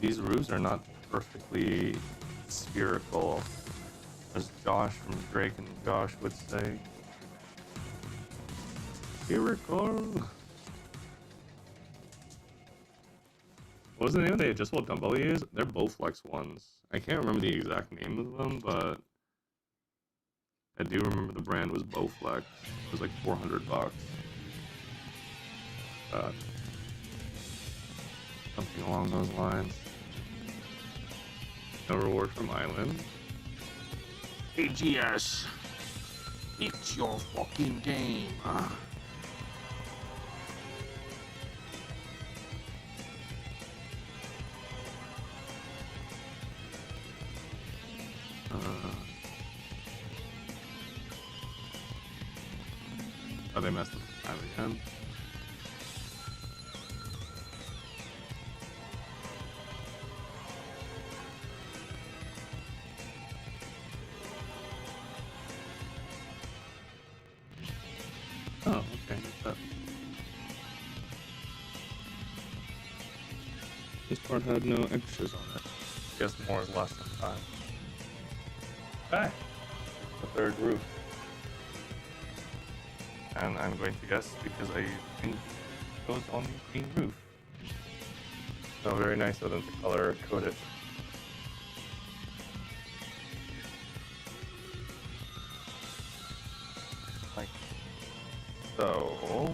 These roofs are not perfectly spherical, as Josh from Drake and Josh would say. Spherical. What was the name of the adjustable dumbbell we use? They're Bowflex ones. I can't remember the exact name of them, but I do remember the brand was Bowflex. It was like $400. Something along those lines. No reward from Island. Hey GS, it's your fucking game. Oh, they messed up the time again. Oh, okay. This part had no extras on it. Guess more is less than time. Okay. The third roof. And I'm going to guess because I think it goes on the green roof. So very nice of them to color code it. Like so.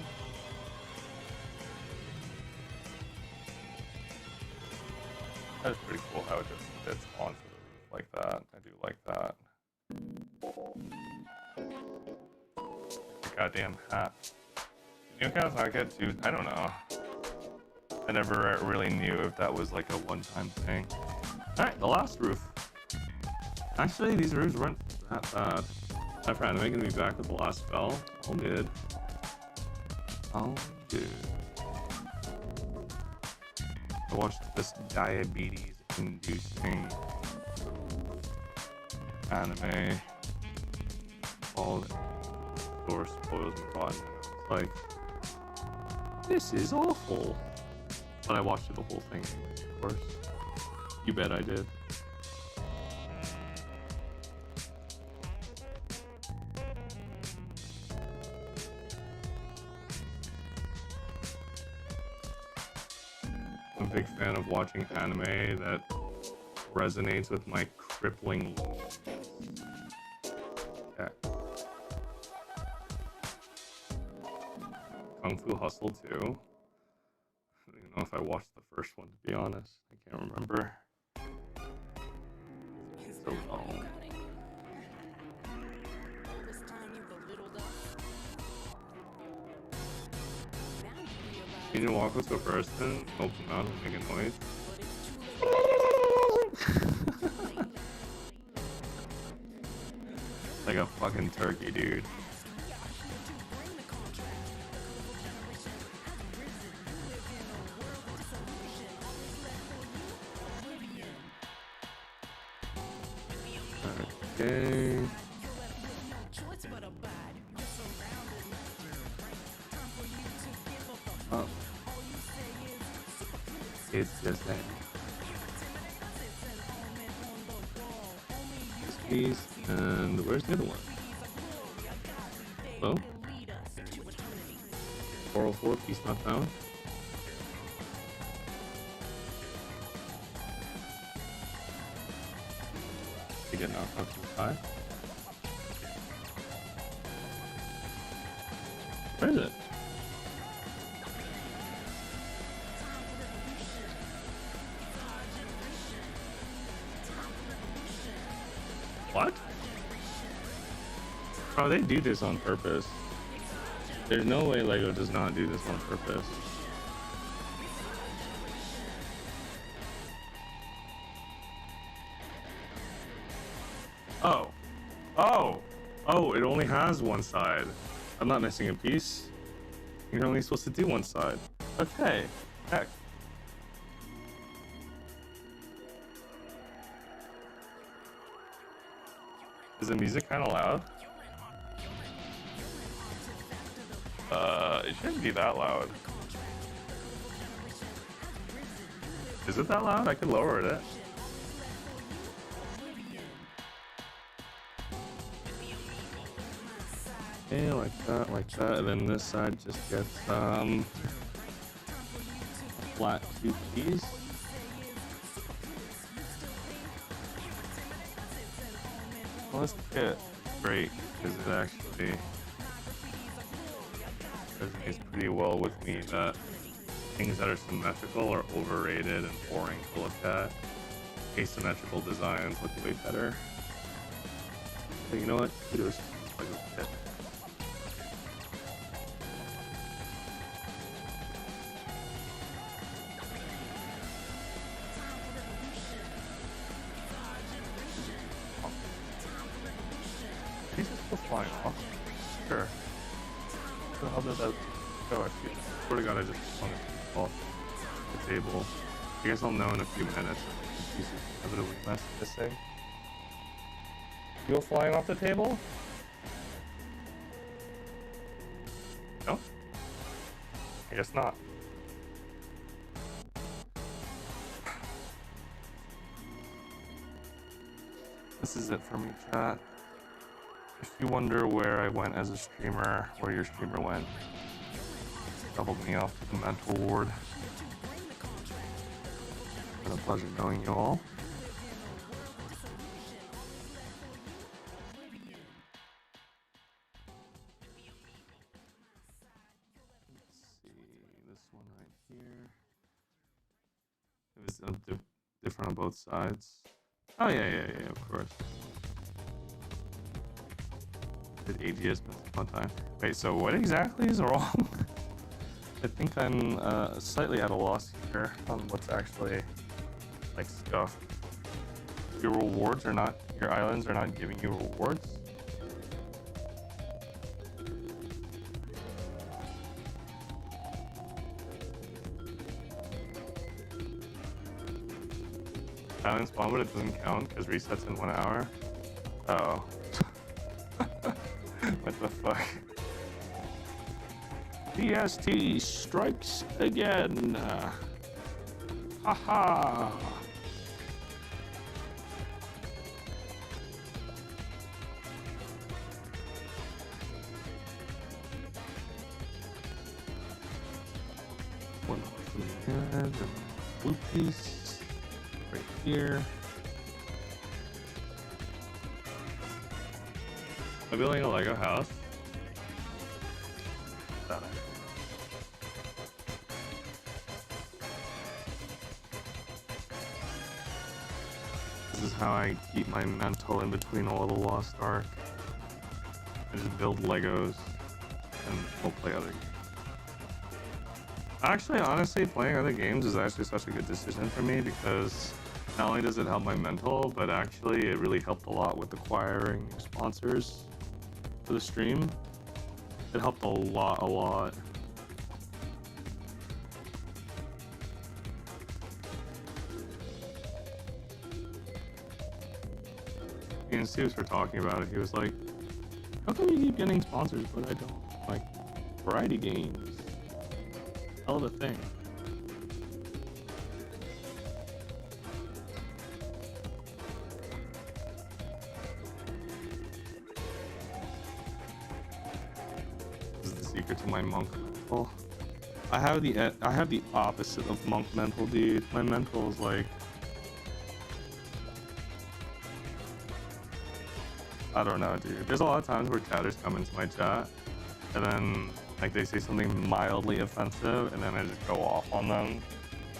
That is pretty cool how it just fits onto the roof like that. I do like that. Goddamn hat. New accounts I get to, I don't know. I never really knew if that was like a one-time thing. Alright, the last roof. Actually, these roofs weren't that bad. My friend, am I gonna be back with the last spell? All good. All good. I watched this diabetes-inducing anime called Spoiled and Rotten. It's like, this is awful. But I watched the whole thing anyway, of course. You bet I did. I'm a big fan of watching anime that resonates with my crippling loneliness. Yeah. Kung Fu Hustle too. I don't even know if I watched the first one, to be honest. I can't remember. It's so long. Can you walk us go first then? Open mouth and make a noise. Like a fucking turkey, dude. Okay. Oh. It's just that. This piece, and where's the other one? Oh? 404, piece not found. You get knocked off to the side. Where is it? What? Oh, they do this on purpose. There's no way LEGO does not do this on purpose. Oh. Oh! Oh, it only has one side. I'm not missing a piece. You're only supposed to do one side. Okay. Heck. Is the music kind of loud? It shouldn't be that loud. Is it that loud? I could lower it. Okay, like that, and then this side just gets flat 2 keys. Well, this kit great because it actually resonates pretty well with me that things that are symmetrical are overrated and boring to look at. Asymmetrical designs look way better. But you know what? Kudos to this LEGO kit. He's just still flying off. Sure. What the hell did that go? I swear to God, I just swung it off the table. I guess I'll know in a few minutes if the piece is inevitably missing. You go flying off the table? No? I guess not. This is it for me, chat. If you wonder where I went as a streamer, where your streamer went, doubled me off to the mental ward. It's been a pleasure knowing you all. Let's see, this one right here. It was different on both sides. Oh yeah, of course. AGS one time. Wait, so what exactly is wrong? I think I'm slightly at a loss here on what's actually like stuff. Your rewards are not, your islands are not giving you rewards. Island spawn, but it doesn't count because resets in 1 hour. Oh. What the fuck? PST strikes again. Haha. One from the head, blue piece right here. Am I building a Lego house? This is how I keep my mental in between a little Lost Ark. I just build Legos and we'll play other games. Actually, honestly, playing other games is actually such a good decision for me because not only does it help my mental, but actually it really helped a lot with acquiring new sponsors for the stream. It helped a lot. Me and Steves were talking about it. He was like, how come you keep getting sponsors but I don't? Like, variety games. hell of a thing. This is the secret to my monk mental. I have the opposite of monk mental, dude. My mental is like, I don't know, dude. There's a lot of times where chatters come into my chat, and then like they say something mildly offensive, and then I just go off on them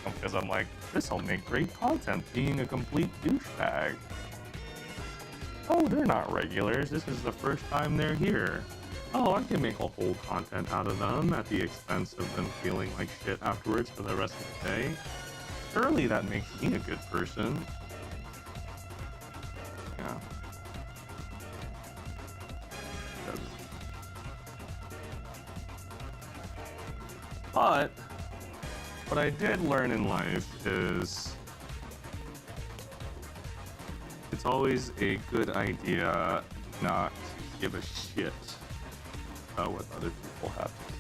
because I'm like, this'll make great content, being a complete douchebag. Oh, they're not regulars. This is the first time they're here. Oh, I can make a whole content out of them at the expense of them feeling like shit afterwards for the rest of the day. Surely that makes me a good person. Yeah. But what I did learn in life is it's always a good idea not to give a shit about what other people have to say.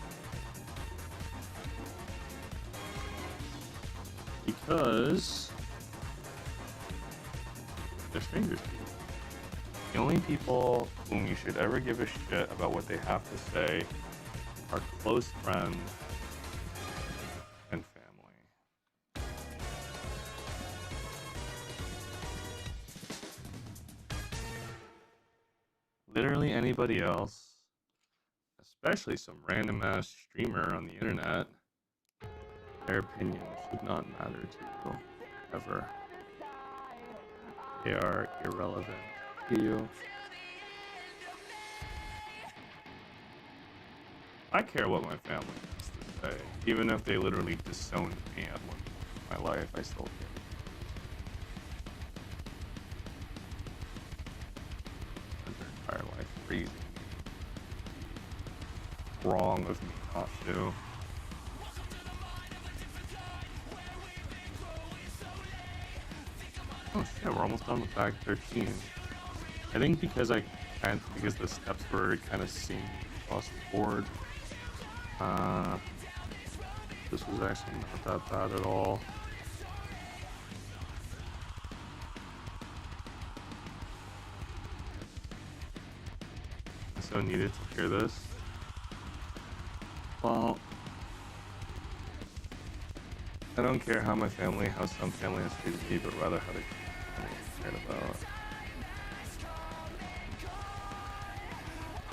Because they're strangers to you. The only people whom you should ever give a shit about what they have to say are close friends and family. Literally anybody else, especially some random ass streamer on the internet, their opinion should not matter to you ever. They are irrelevant to you. I care what my family has to say. Even if they literally disowned me at one point in my life, I still care. Spent their entire life raising me. Wrong of me not to. Oh shit, we're almost done with Act 13. I think because because the steps were kind of seen across the board. This was actually not that bad at all. I so needed to hear this. Well, I don't care how some family has treated me, but rather how they cared about.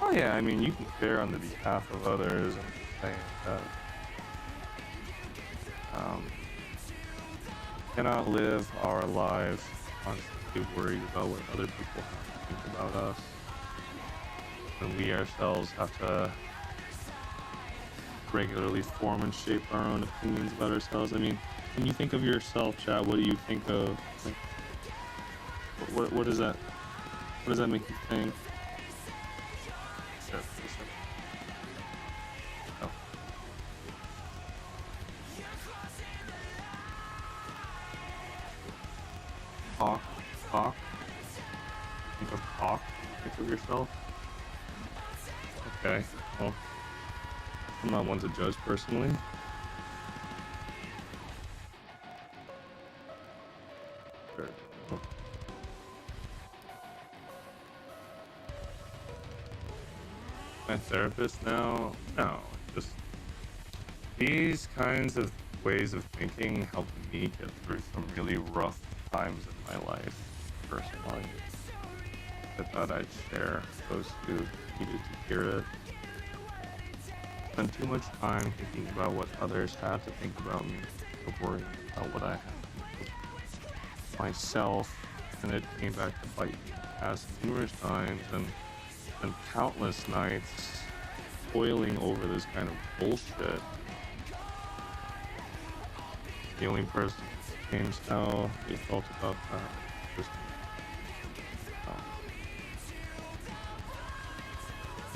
Oh yeah, I mean, you can care on the behalf of others and saying that cannot live our lives constantly worried about what other people have to think about us, and we ourselves have to regularly form and shape our own opinions about ourselves. I mean, when you think of yourself, chat, what do you think of? Like, what does that make you think? Oh. Hawk. Think of Hawk. Think of yourself. Okay. Well, I'm not one to judge personally. Sure. My therapist now? No, just these kinds of ways of thinking helped me get through some really rough times in my life, personally. I thought I'd share those who needed to hear it. Spend too much time thinking about what others have to think about me, of worrying about what I have to think of myself, and it came back to bite me as numerous times and countless nights boiling over this kind of bullshit. The only person who changed how they felt about that was me.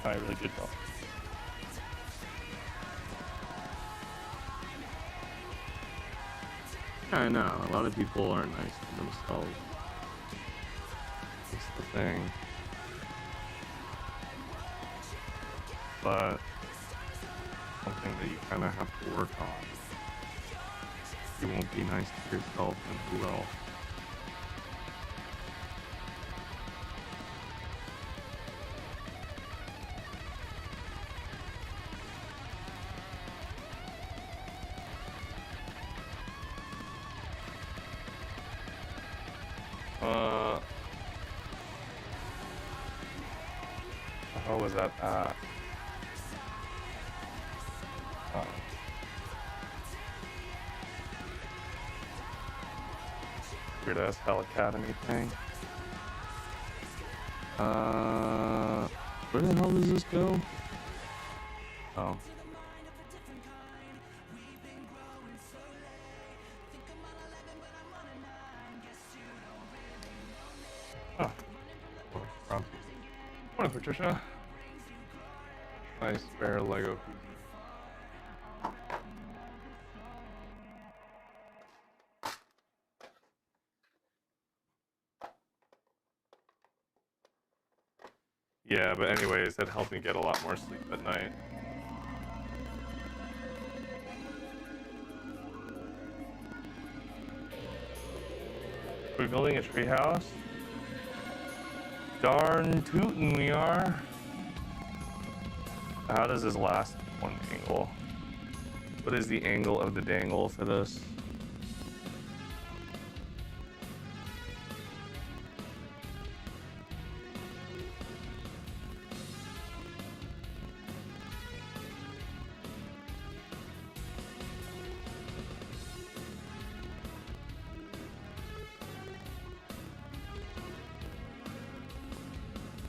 I really did well. Yeah, I know. A lot of people aren't nice to themselves. That's the thing. something that you kind of have to work on. You won't be nice to yourself, and who will? How was that at? Oh. Weird ass Hell Academy thing. Where the hell does this go? Oh. Oh. Morning, Patricia. Nice spare Lego piece. Yeah, but anyways, that helped me get a lot more sleep at night. Are we building a treehouse? Darn tootin' we are. How does this last one angle? What is the angle of the dangle for this?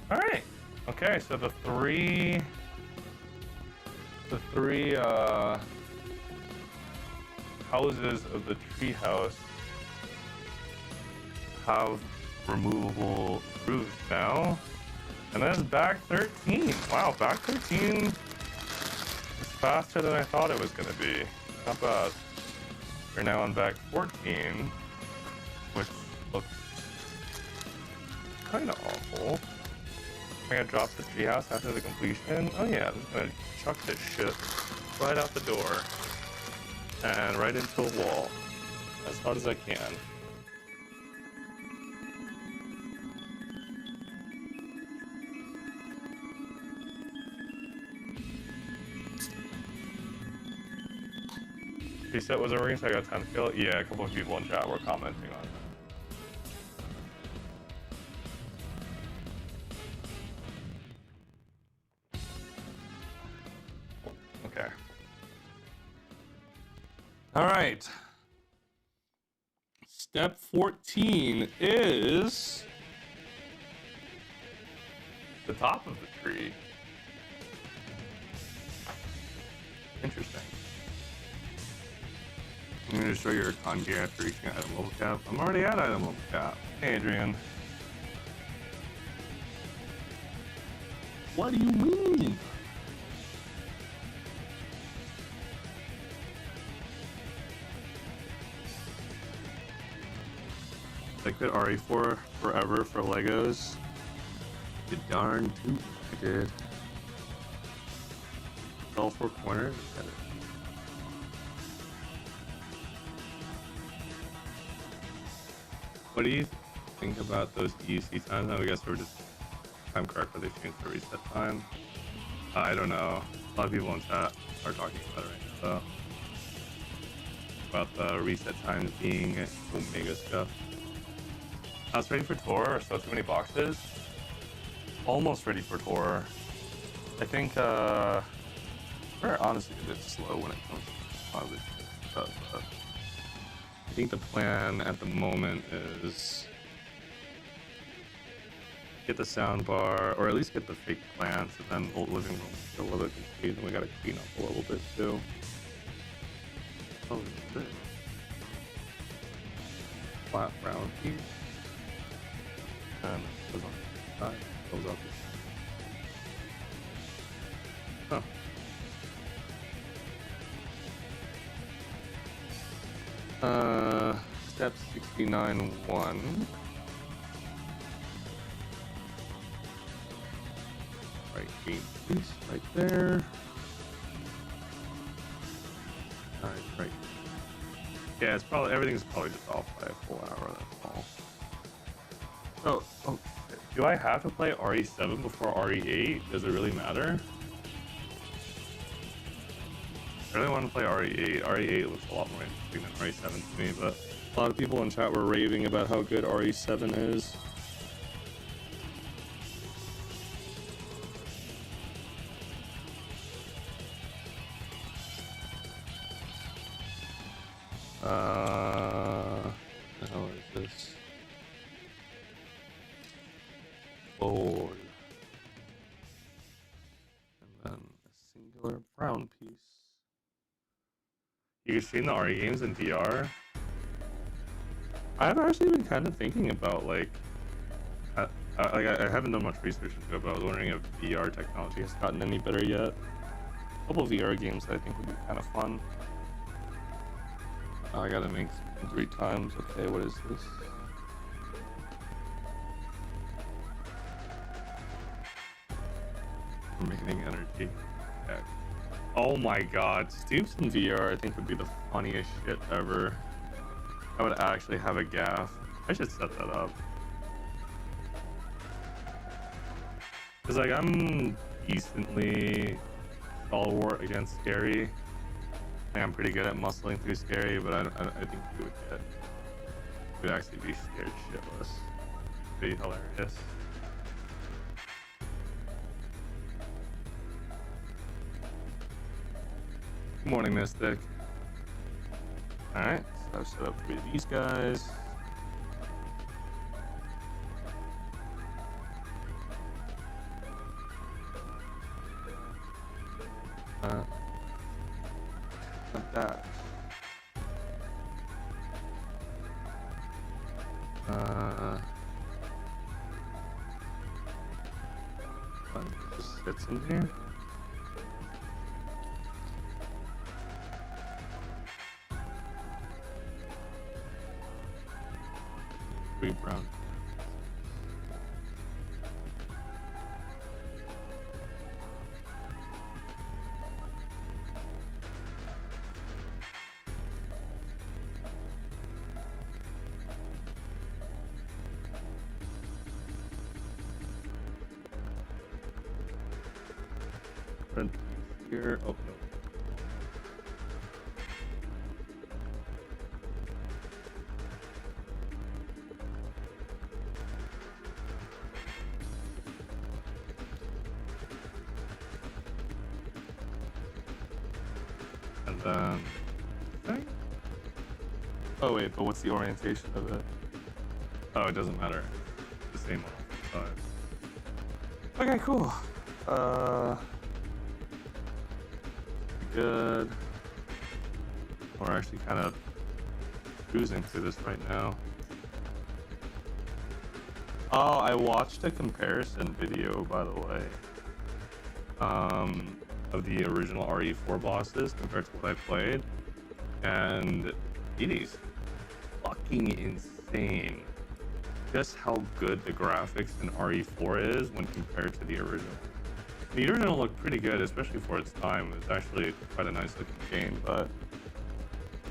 All right. Okay, so the three houses of the treehouse have removable roofs now, and that's back 13. Wow, back 13 is faster than I thought it was gonna be. Not bad. We're now on back 14, which looks kind of awful. I'm gonna drop the treehouse after the completion. Oh yeah, I'm just gonna chuck this shit right out the door and right into a wall as hard as I can. Reset was over, so I got time to kill it. Yeah, a couple of people in chat were commenting on it. Okay. All right. Step 14 is the top of the tree. Interesting. I'm going to show your kanji after reaching item level cap. I'm already at item level cap. Hey, Adrian. What do you mean? I quit RE4 forever for Legos. You darn tootin' I did. All four corners. What do you think about those EUC times? I guess we're just time correct, but they changed the reset time. I don't know. A lot of people in chat are talking about it right now, though. About the reset times being Omega stuff. I was ready for tour, so too many boxes. Almost ready for tour. I think we're honestly a bit slow when it comes to a lot of this stuff. But I think the plan at the moment is get the sound bar, or at least get the fake plants, and then old living room is still a little bit complete, and we gotta clean up a little bit too. Oh, shit. Flat brown piece. And it goes on the side, goes up. Huh. Step 69-1. Right game piece right there. Right. Yeah, it's probably everything's probably just off by a full hour. That's all. Oh, do I have to play RE7 before RE8? Does it really matter? I really want to play RE8. RE8 looks a lot more interesting than RE7 to me, but a lot of people in chat were raving about how good RE7 is. The hell is this? Board. And then a singular brown piece. You've seen the RE games in VR? I've actually been kind of thinking about like, I haven't done much research into it, but I was wondering if VR technology has gotten any better yet. A couple of VR games that I think would be kind of fun. Oh, I gotta make 3 times. Okay, what is this? Remaining energy. Okay. Oh my god, Stoops in VR I think would be the funniest shit ever. I would actually have a gaff. I should set that up. Cause like I'm decently stalwart against scary. I think I'm pretty good at muscling through scary, but I think you would actually be scared shitless. It'd be hilarious. Good morning, Mystic. Alright, so I've set up 3 of these guys. Like that. Just sits in here. Brown. Red here. Oh no. And then, okay. Oh wait, but what's the orientation of it? Oh, it doesn't matter. It's the same on all sides. Okay, cool. Good. We're actually kind of cruising through this right now. Oh, I watched a comparison video, by the way, of the original RE4 bosses compared to what I played, and it is fucking insane just how good the graphics in RE4 is when compared to the original. The original looked pretty good, especially for its time. It was actually quite a nice looking game, but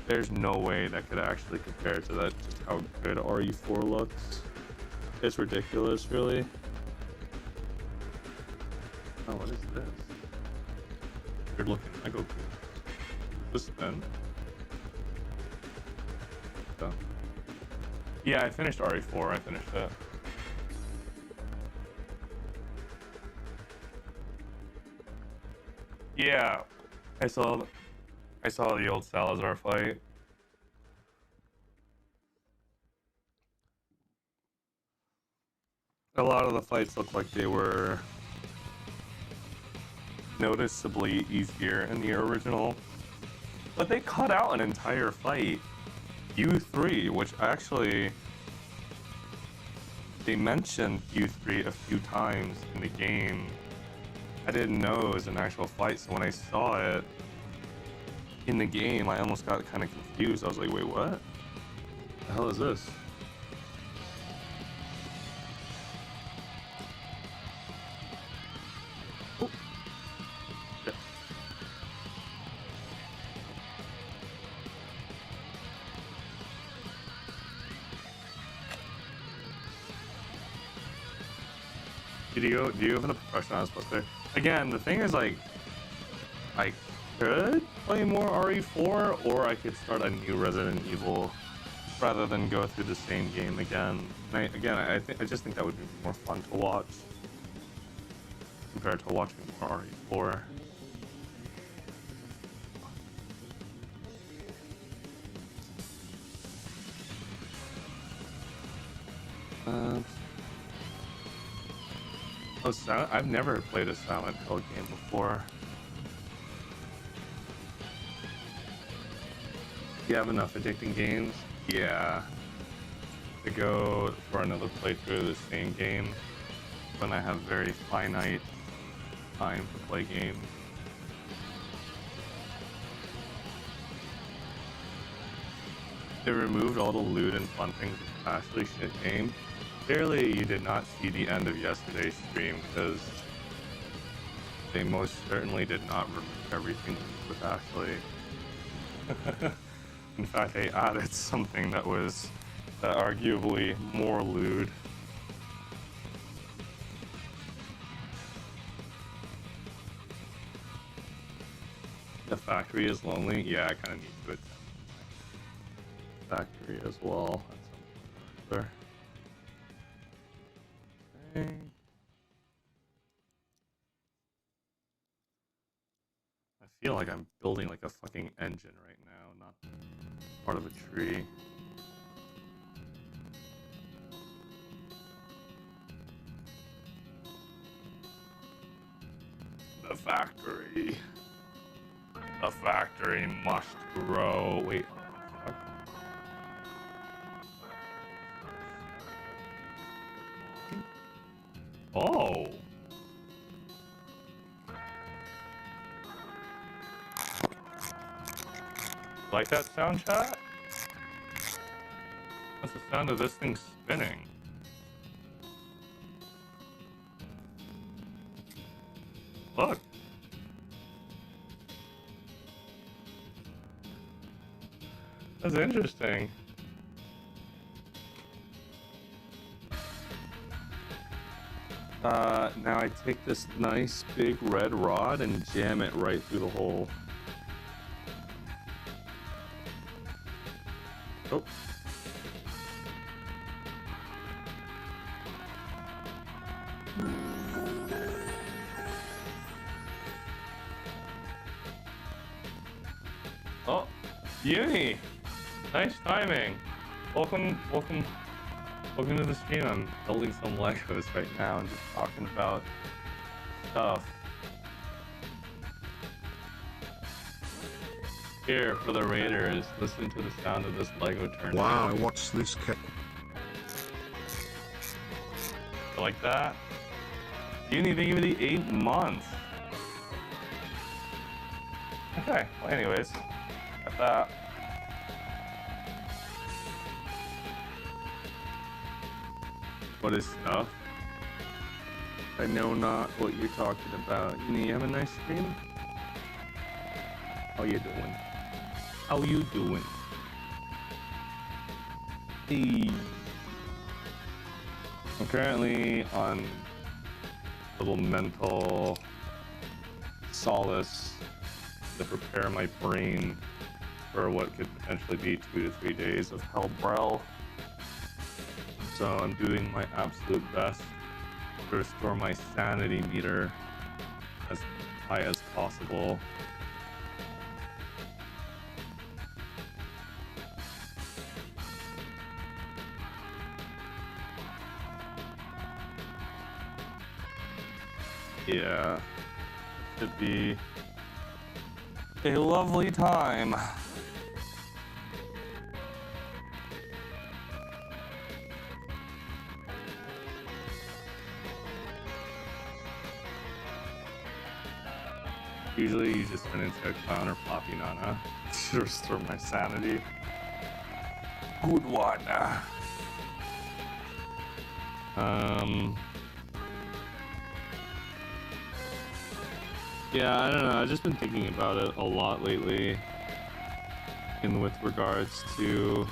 there's no way that could actually compare to that, just how good RE4 looks. It's ridiculous, really. Oh, what is this? Weird looking Lego cube. This then? So. Yeah, I finished RE4. I finished it. Yeah, I saw the old Salazar fight. A lot of the fights looked like they were noticeably easier in the original, but they cut out an entire fight, U3, which actually they mentioned U3 a few times in the game. I didn't know it was an actual fight, so when I saw it in the game, I almost got kind of confused. I was like, wait, what? The hell is this? Oh. Yeah. Do you have a professional as supposed to? Again, the thing is like, I could play more RE4, or I could start a new Resident Evil rather than go through the same game again. And I just think that would be more fun to watch compared to watching more RE4. I've never played a Silent Hill game before. Do you have enough addicting games? Yeah. To go for another playthrough of the same game when I have very finite time to play games. They removed all the loot and fun things with the actually shit game. Clearly, you did not see the end of yesterday's stream because they most certainly did not remove everything with Ashley. In fact, they added something that was arguably more lewd. The factory is lonely. Yeah, I kind of need to attend the factory as well. That's okay. I feel like I'm building like a fucking engine right now, not part of a tree. The factory. The factory must grow. Wait. Oh. Like that sound, chat? That's the sound of this thing spinning. Look. That's interesting. Now I take this nice big red rod and jam it right through the hole. Oh. Oh, Uni! Nice timing. Welcome to the stream. I'm building some Legos right now and just talking about stuff. Here for the Raiders, listen to the sound of this Lego turning. Wow, what's this? Like that? Uni, thank you for the 8 months. Okay, well anyways, got that. What is stuff? I know not what you're talking about. You have a nice stream? How you doing? How you doing? Hey. I'm currently on a little mental solace to prepare my brain for what could potentially be 2 to 3 days of Hellbrow. So I'm doing my absolute best to restore my sanity meter as high as possible. Yeah, should be a lovely time. Usually you just turn into a clown or Poppy Nana to restore my sanity. Good one. Yeah, I don't know. I've just been thinking about it a lot lately, with regards to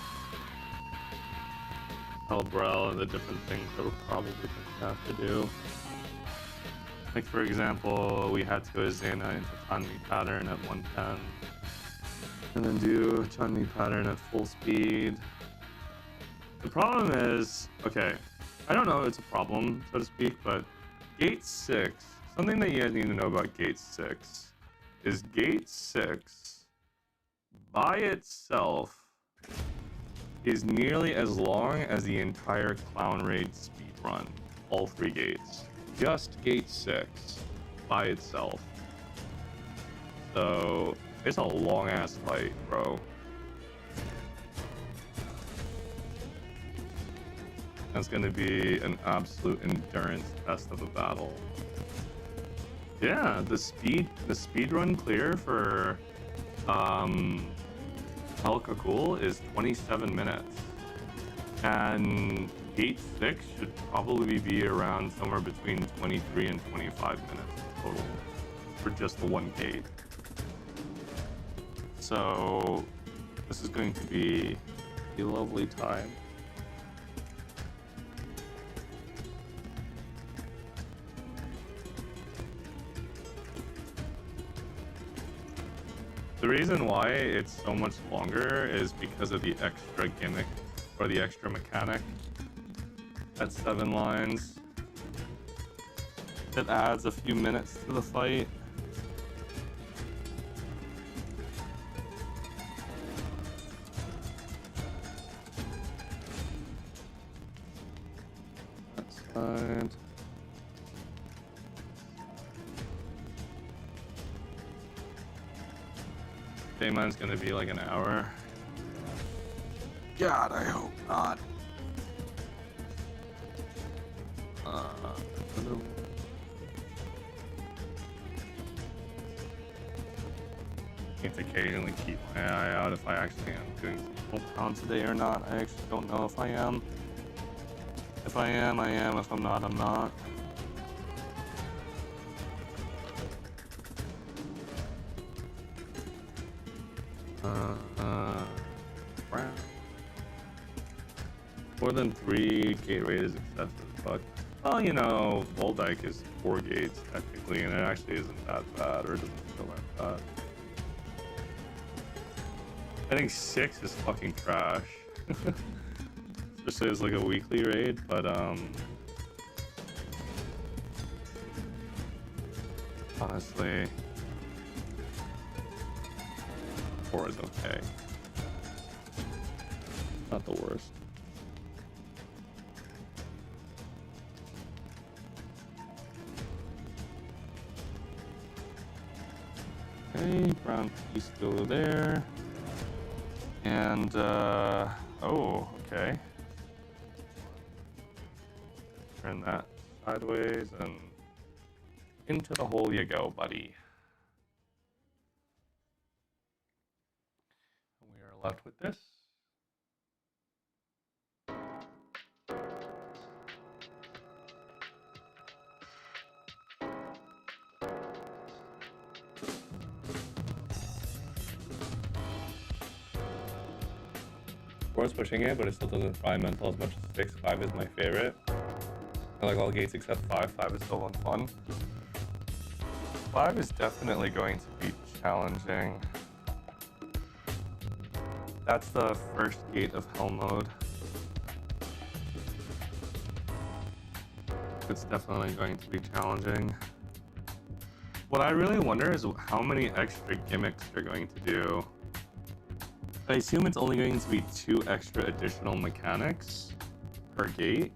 Hellbrow and the different things that we're probably going to have to do. Like for example, we had to go to Zena into Chun-Li pattern at 110. And then do Chun-Li pattern at full speed. The problem is, okay, I don't know if it's a problem, so to speak, but Gate 6, something that you guys need to know about Gate 6 is Gate 6 by itself is nearly as long as the entire Clown Raid speed run, all 3 gates. Just Gate 6 by itself. So it's a long ass fight, bro. That's gonna be an absolute endurance test of a battle. Yeah, the speed run clear for El Kakul is 27 minutes. And Gate 6 should probably be around somewhere between 23 and 25 minutes total for just the one gate. So this is going to be a lovely time. The reason why it's so much longer is because of the extra gimmick or the extra mechanic. That's 7 lines. It adds a few minutes to the fight. That side. Daymine's gonna be like an hour. God, I hope not. Need to occasionally keep my eye out if I actually am doing some town today or not. I actually don't know if I am. If I am, I am. If I'm not, I'm not. More than 3 gate rate is excessive, but well, you know, Voldyke is 4 gates technically, and it actually isn't that bad, or it doesn't feel that bad. I think 6 is fucking trash, especially as like a weekly raid. But honestly, 4 is okay, not the worst. Okay, brown piece go there. And, oh, okay. Turn that sideways and into the hole you go, buddy. And we are left with this. It's pushing it, but it still doesn't try mental as much as 6. 5 is my favorite. I like all gates except 5. 5 is still fun. 5 is definitely going to be challenging. That's the first gate of Hell mode. It's definitely going to be challenging. What I really wonder is how many extra gimmicks they're going to do. I assume it's only going to be 2 extra additional mechanics per gate,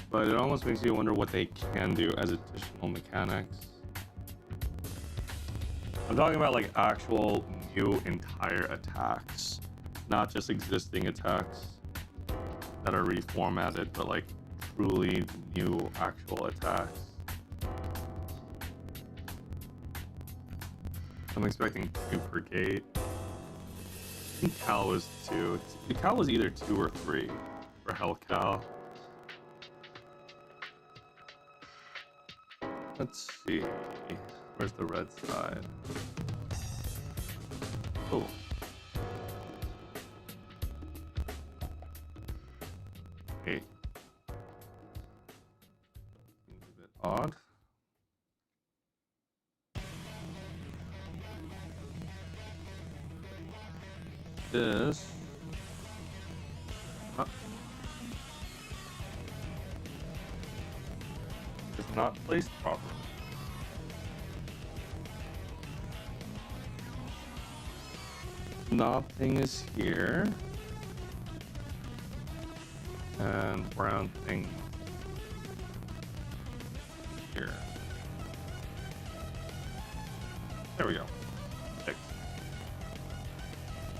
but it almost makes you wonder what they can do as additional mechanics. I'm talking about like actual new entire attacks, not just existing attacks that are reformatted, but like truly new actual attacks. I'm expecting 2 per gate. I think Cal was 2. Cal was either 2 or 3 for Hell Cal. Let's see. Where's the red side? Oh. Hey. Seems a bit odd. this is not placed properly. Knob thing is here. And brown thing here. There we go. Fixed.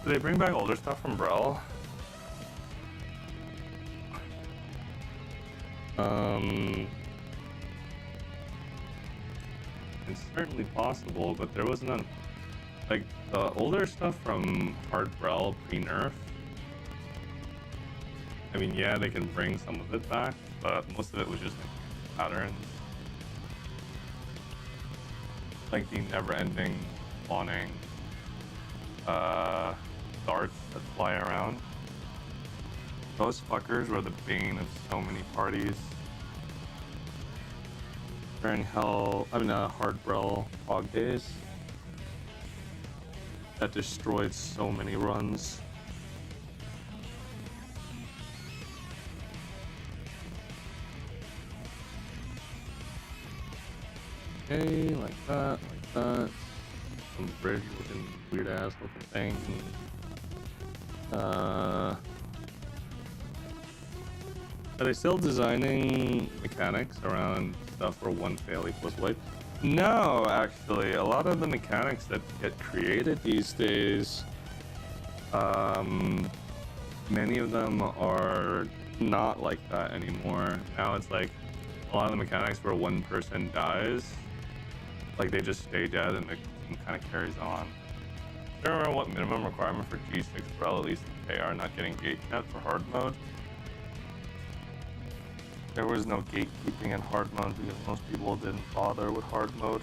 Did they bring back older stuff from Brel? It's certainly possible, but there was none. Like, the older stuff from Hard Brel pre-nerf, I mean, yeah, they can bring some of it back, but most of it was just patterns. Like the never-ending spawning darts that fly around. Those fuckers were the bane of so many parties. During Hard Brel fog days. That destroyed so many runs. Okay, like that, like that. Some bridge looking weird ass looking thing. Are they still designing mechanics around stuff where one fail equals wipe? No, actually, a lot of the mechanics that get created these days, many of them are not like that anymore. Now it's like a lot of the mechanics where one person dies, like they just stay dead and the team kind of carries on. I don't remember what minimum requirement for G6 Brel, at least in KR, not getting gate kept for hard mode. There was no gatekeeping in hard mode because most people didn't bother with hard mode.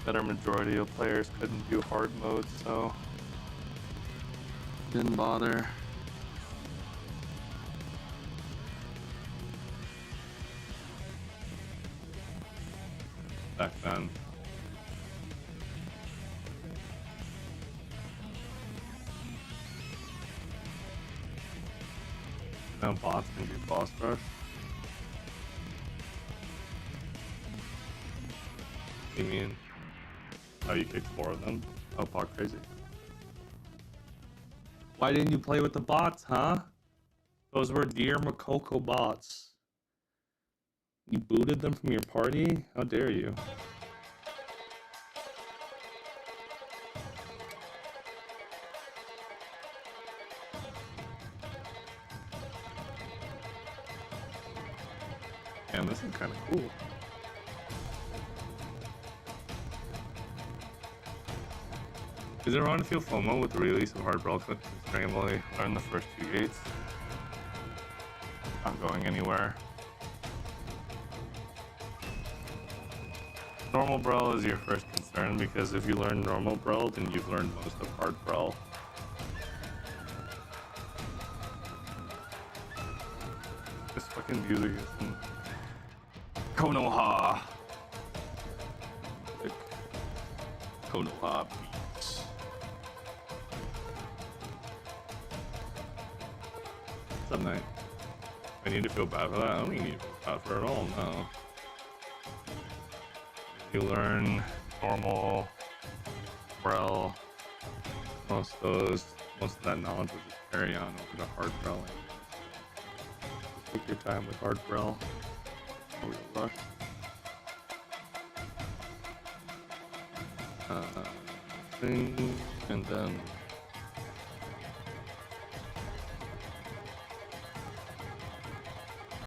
Better majority of players couldn't do hard mode, so didn't bother. Back then. Now bots can do boss rush. You mean how you kicked 4 of them? Oh, Pot Crazy. Why didn't you play with the bots, huh? Those were Dear Makoko bots. You booted them from your party? How dare you? Man, this is kind of cool. Is it wrong to feel FOMO with the release of Hard Brel considering I've only learned the first 2 gates? Not going anywhere. Normal Brel is your first concern because if you learn normal Brel, then you've learned most of Hard Brel. This fucking music is Konoha. Konoha beats. What's up, Knight? I need to feel bad for that? I don't think you need to feel bad for it at all, no. You learn normal Brel, most of that knowledge will just carry on over to Hard Brel. Just take your time with Hard Brel. Oh, we rush. Thing, and then